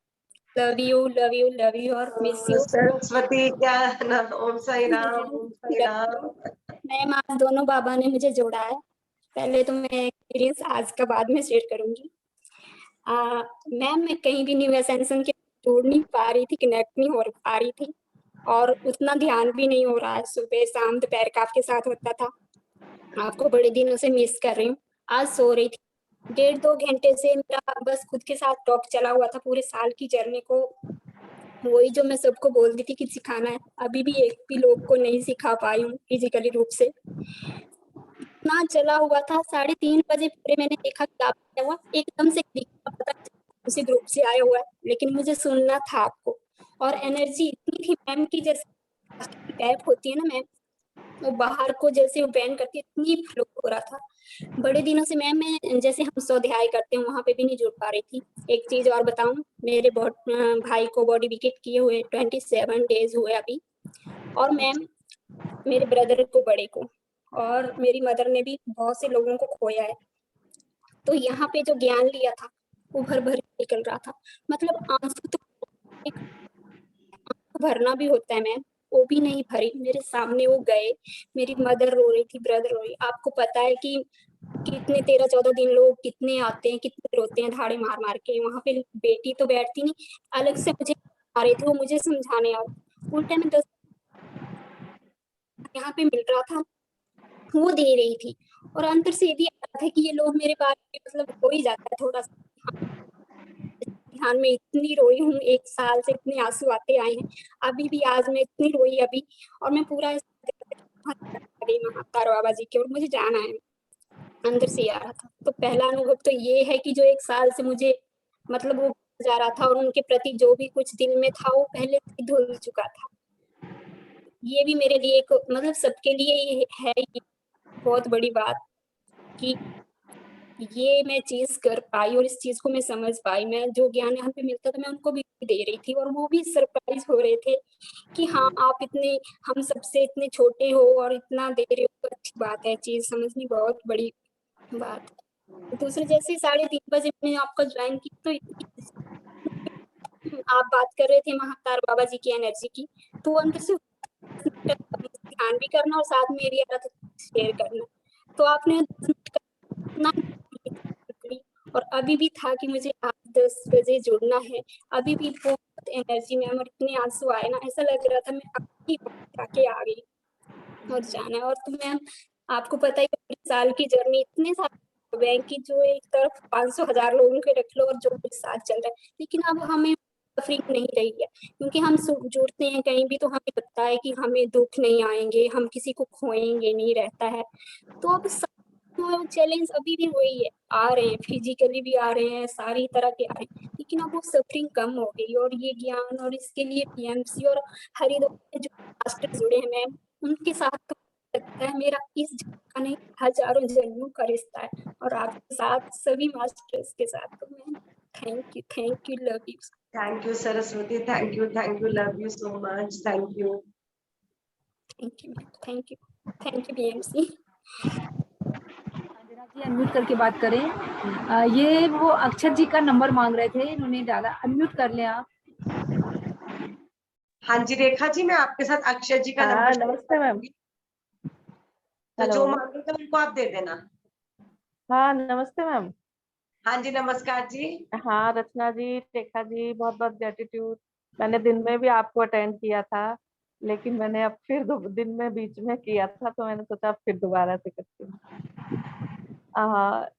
love you love you love you और मिस यू। सरस्वती क्या ना, ओम साई राम, ओम साई राम। मैम आज दोनों बाबा ने मुझे जोड़ा है। पहले तो मैं एक्सपीरियंस आज का बाद में शेयर करूंगी। मैम मैं कहीं भी न्यू एसेंशन के जोड़ नहीं पा रही थी, कनेक्ट नहीं हो पा रही थी, और उतना ध्यान भी नहीं हो रहा है। सुबह शाम दोपहर का आपके साथ होता था, आपको बड़े दिनों से मिस कर रही हूँ। आज सो रही थी, 1.5-2 घंटे से मेरा बस खुद के साथ टॉक चला हुआ था, पूरे साल की जर्नी को वही जो मैं सबको बोलती थी कि सिखाना है, अभी भी एक भी लोग को नहीं सिखा पाई हूँ फिजिकली रूप से। इतना चला हुआ था, 3:30 बजे पूरे मैंने देखा कि आप आया हुआ, एकदम से पता उसी ग्रुप से आया हुआ है, लेकिन मुझे सुनना था आपको। और एनर्जी इतनी थी मैम की, जैसे टैप होती है ना मैम, वो बाहर को जैसे वो बैन करती है, इतनी फ्लो हो रहा था। बड़े दिनों से मैम मैं जैसे हम स्वाध्याय करते हैं वहां पे भी नहीं जुड़ पा रही थी। एक चीज और बताऊं, मेरे भाई को बॉडी विकेट किए हुए 27 डेज हुए अभी, और मैम मेरे ब्रदर को बड़े को, और मेरी मदर ने भी बहुत से लोगों को खोया है। तो यहाँ पे जो ज्ञान लिया था वो भर भर निकल रहा था, मतलब आंसू तो भरना भी होता है मैम, वो भी नहीं भरी। मेरे सामने वो गए, मेरी मदर रो रही थी, ब्रदर रो रही। आपको पता है कि कितने 13-14 दिन लोग कितने आते हैं, कितने रोते हैं धाड़े मार मार के। वहां पे बेटी तो बैठती नहीं, अलग से मुझे आ रहे थे, वो मुझे समझाने और उल्टे में 10 यहाँ पे मिल रहा था, वो दे रही थी। और अंदर से ये भी आ रहा था कि ये लोग मेरे बारे में मतलब हो ही जाता है थोड़ा सा ध्यान में। इतनी रोई हूँ, 1 साल से इतने आंसू आते आए हैं, अभी भी आज मैं इतनी रोई अभी। और मैं पूरा गई महातार बाबा जी के, और मुझे जाना है, अंदर से आ रहा था। तो पहला अनुभव तो ये है कि जो 1 साल से मुझे मतलब वो जा रहा था, और उनके प्रति जो भी कुछ दिल में था वो पहले से धुल चुका था। ये भी मेरे लिए एक मतलब सबके लिए ये है ये बहुत बड़ी बात कि ये मैं चीज कर पाई और इस चीज को मैं समझ पाई। मैं जो ज्ञान यहाँ पे मिलता था मैं उनको भी दे रही थी, और वो भी सरप्राइज हो रहे थे कि हाँ आप इतने हम सबसे इतने छोटे हो और इतना दे रहे हो, तो अच्छी बात है। चीज समझनी बहुत बड़ी बात है। दूसरे जैसे 3:30 बजे मैंने आपका ज्वाइन की, तो आप बात कर रहे थे महातार बाबा जी की एनर्जी की, तो अंदर से ध्यान भी करना और साथ में भी आ रहा था शेयर करना। तो आपने 10 मिनट का और अभी भी था कि मुझे आज 10 बजे जुड़ना है। अभी भी बहुत एनर्जी में और इतने आंसू आए ना, ऐसा लग रहा था मैं आपकी आके आ गई और जाना है। और तो मैम आपको पता ही है, साल की जर्नी इतने सारे बैंक की, जो एक तरफ 500,000 लोगों के रख लो और जो एक साथ चल रहा है, लेकिन अब हमें सफरिंग नहीं रही है, क्योंकि हम जुड़ते हैं कहीं भी तो हमें पता है कि हमें दुख नहीं आएंगे, हम किसी को खोएंगे नहीं रहता है। तो अब चैलेंज अभी भी वही है, आ रहे हैं फिजिकली भी आ रहे हैं, सारी तरह के आ रहे हैं, लेकिन अब वो सफरिंग कम हो गई। और ये ज्ञान और इसके लिए पीएमसी और हरिद्वार जो मास्टर जुड़े हैं मैम, उनके साथ तो लगता है मेरा इस जन्म का नहीं हजारों जन्मों का रिश्ता है, और आपके साथ सभी मास्टर्स के साथ। तो ma'am thank you, love you. Thank you Saraswati, thank you, love you so much, thank you. Thank you PMC. जी अनम्यूट करके बात करें। ये वो अक्षर जी का नंबर मांग रहे थे, इन्होंने डाला, अनम्यूट कर लें आप। हाँ जी रेखा जी, मैं आपके साथ अक्षय जी का हाँ, नंबर नमस्ते मैम। तो जो मांगेगा उनको आप दे देना। हाँ नमस्ते मैम। हाँ जी नमस्कार जी। हाँ रचना जी, रेखा जी, बहुत बहुत ग्रेटिट्यूड। मैंने दिन में भी आपको अटेंड किया था, लेकिन मैंने अब फिर दिन में बीच में किया था, तो मैंने सोचा अब फिर दोबारा से करती हूँ।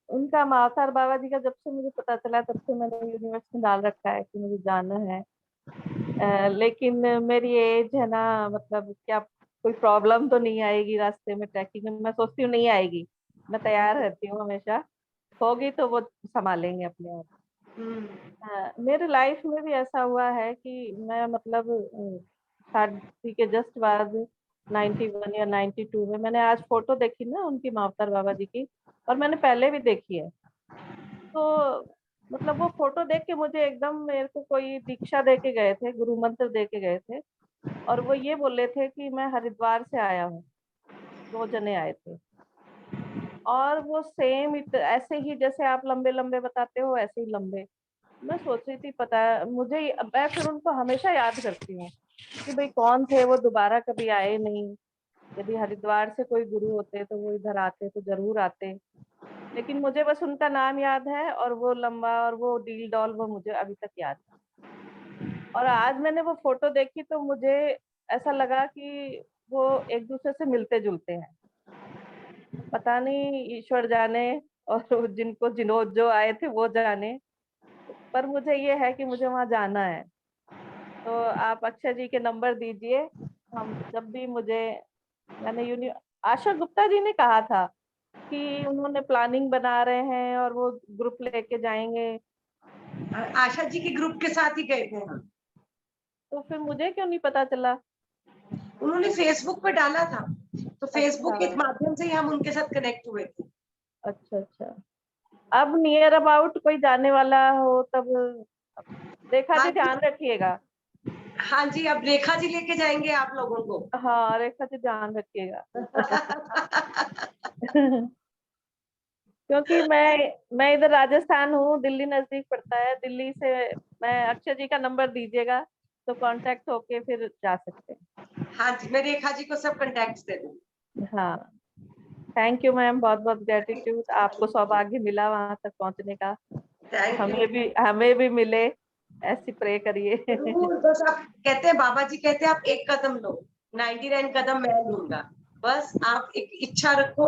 उनका मावतार बाबा जी का जब से मुझे पता चला, तब से मैंने यूनिवर्स में डाल रखा है कि मुझे जाना है। लेकिन मेरी एज है ना, मतलब क्या कोई प्रॉब्लम तो नहीं आएगी रास्ते में, ट्रैकिंग में? मैं सोचती हूँ नहीं आएगी, मैं तैयार रहती हूँ हमेशा, होगी तो वो संभालेंगे अपने आप। मेरे लाइफ में भी ऐसा हुआ है कि मैं मतलब शादी के जस्ट बाद 91 या 92 में मैंने आज फोटो देखी ना उनकी मावतार बाबा जी की, और मैंने पहले भी देखी है। तो मतलब वो फोटो देख के मुझे एकदम, मेरे को कोई दीक्षा दे के गए थे, गुरु मंत्र दे के गए थे, और वो ये बोले थे कि मैं हरिद्वार से आया हूँ। 2 जने आए थे, और वो सेम ऐसे ही जैसे आप लंबे लंबे बताते हो, ऐसे ही लंबे। मैं सोच रही थी, पता मुझे, मैं फिर उनको हमेशा याद करती हूँ कि भाई कौन थे वो, दोबारा कभी आए नहीं। यदि हरिद्वार से कोई गुरु होते तो वो इधर आते तो जरूर आते, लेकिन मुझे बस उनका नाम याद है, और वो लंबा और वो डील डॉल वो मुझे अभी तक याद है। और आज मैंने वो फोटो देखी तो मुझे ऐसा लगा कि वो एक दूसरे से मिलते जुलते हैं। पता नहीं, ईश्वर जाने, और जिनको जो आए थे वो जाने, पर मुझे ये है कि मुझे वहां जाना है। तो आप अक्षय जी के नंबर दीजिए, हम जब भी मुझे, मैंने आशा गुप्ता जी ने कहा था कि उन्होंने प्लानिंग बना रहे हैं और वो ग्रुप लेके जाएंगे। आशा जी के ग्रुप के साथ ही गए थे हम। तो फिर मुझे क्यों नहीं पता चला? उन्होंने फेसबुक पे डाला था, तो फेसबुक अच्छा के माध्यम से ही हम उनके साथ कनेक्ट हुए थे। अच्छा अच्छा। अब नियर अबाउट कोई जाने वाला हो तब रेखा जी ध्यान रखिएगा। हाँ जी, अब रेखा जी लेके जाएंगे आप लोगों को। हाँ रेखा जी ध्यान रखिएगा। क्योंकि मैं इधर राजस्थान हूँ, दिल्ली नजदीक पड़ता है। दिल्ली से मैं, अक्षय जी का नंबर दीजिएगा, तो कांटेक्ट होके फिर जा सकते हैं। हाँ जी, मैं रेखा जी को सब कॉन्टेक्ट दे दूँ। हाँ, थैंक यू मैम, बहुत बहुत ग्रेटिट्यूड, आपको सौभाग्य मिला वहां तक पहुंचने का, थैंक यू। हमें भी मिले, ऐसी प्रे करिए। बस आप कहते हैं, बाबा जी कहते हैं आप एक कदम लो, 99 कदम मैं लूंगा। बस आप एक इच्छा रखो,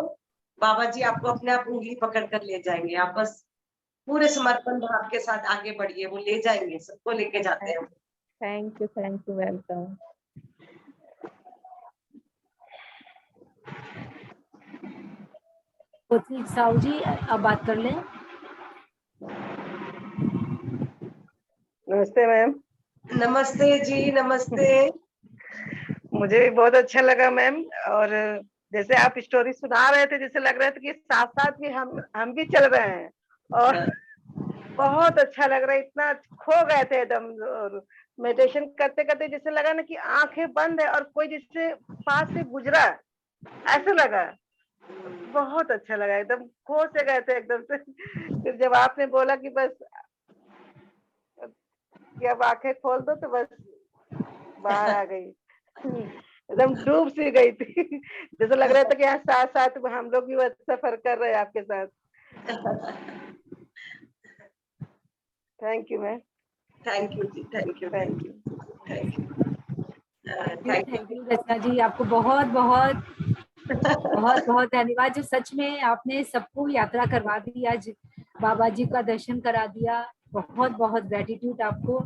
बाबा जी आपको अपने आप उंगली पकड़ कर ले जाएंगे। आप बस पूरे समर्पण भाव के साथ आगे बढ़िए, वो ले जाएंगे, सबको लेके जाते हैं। Thank you, welcome. Sahu ji अब बात कर लें। नमस्ते मैम। नमस्ते जी, नमस्ते। मुझे भी बहुत अच्छा लगा मैम, और जैसे आप स्टोरी सुना रहे थे, जैसे लग रहा था कि साथ साथ भी हम भी चल रहे हैं, और बहुत अच्छा लग रहा है, इतना खो गए थे एकदम। और मेडिटेशन करते करते जैसे लगा ना कि आंखें बंद है और कोई जिससे पास से गुजरा, ऐसा लगा। बहुत अच्छा लगा, एकदम खो से गए थे एकदम से। फिर जब आपने बोला कि बस कि अब आंखें खोल दो, तो बस बाहर आ गई, एकदम डूब सी गई थी। जैसे लग रहा था कि यहाँ साथ साथ हम लोग भी वो सफर कर रहे हैं आपके साथ। Thank you ma'am. Thank you जी, thank you, thank you. Thank you. Thank you Rachna ji, आपको बहुत बहुत बहुत बहुत धन्यवाद, जो सच में आपने सबको यात्रा करवा दी, आज बाबा जी का दर्शन करा दिया। बहुत बहुत ग्रेटिट्यूड आपको,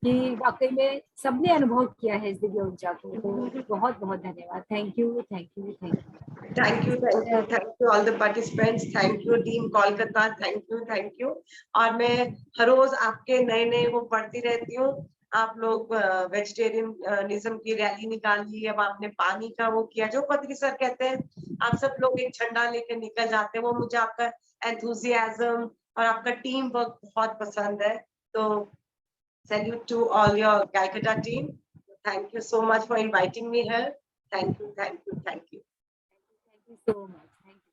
कि वाकई में सबने अनुभव किया है इस दिव्य ऊर्जा को। तो बहुत बहुत धन्यवाद। Thank you, thank you, thank you. Thank you, thank you, thank you all the participants. Thank you team Kolkata, thank you, thank you. और मैं हर रोज आपके नए नए वो पढ़ती रहती हूँ। आप लोग वेजिटेरियनिज्म की रैली निकाली, अब आपने पानी का वो किया, जो पत्री सर कहते हैं, आप सब लोग एक झंडा लेकर निकल जाते हैं। वो मुझे आपका एंथुजियाज्म और आपका टीम वर्क बहुत पसंद है। तो salute to all your Calcutta team. Thank you so much for inviting me here. Thank you, thank you, thank you. So much, thank you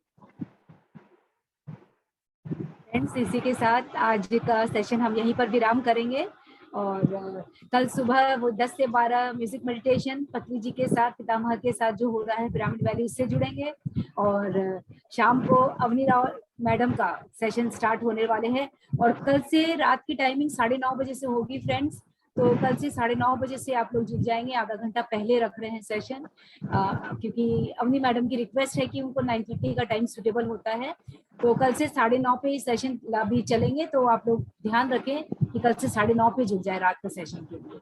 friends. इसी के साथ आज का सेशन हम यहीं पर विराम करेंगे, और कल सुबह वो 10 से 12 म्यूजिक मेडिटेशन पत्री जी के साथ, पितामह के साथ जो हो रहा है पिरामिड वैली, उससे जुड़ेंगे। और शाम को अवनी राव मैडम का सेशन स्टार्ट होने वाले हैं, और कल से रात की टाइमिंग 9:30 बजे से होगी फ्रेंड्स। तो कल से 9:30 बजे से आप लोग जुड़ जाएंगे, आधा घंटा पहले रख रहे हैं सेशन, क्योंकि अवनी मैडम की रिक्वेस्ट है कि उनको 9:30 का टाइम सुटेबल होता है। तो कल से 9:30 पे सेशन भी चलेंगे, तो आप लोग ध्यान रखें कि कल से 9:30 पे जुड़ जाए रात का सेशन के लिए।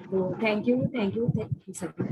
तो thank you, thank you, thank you सभी।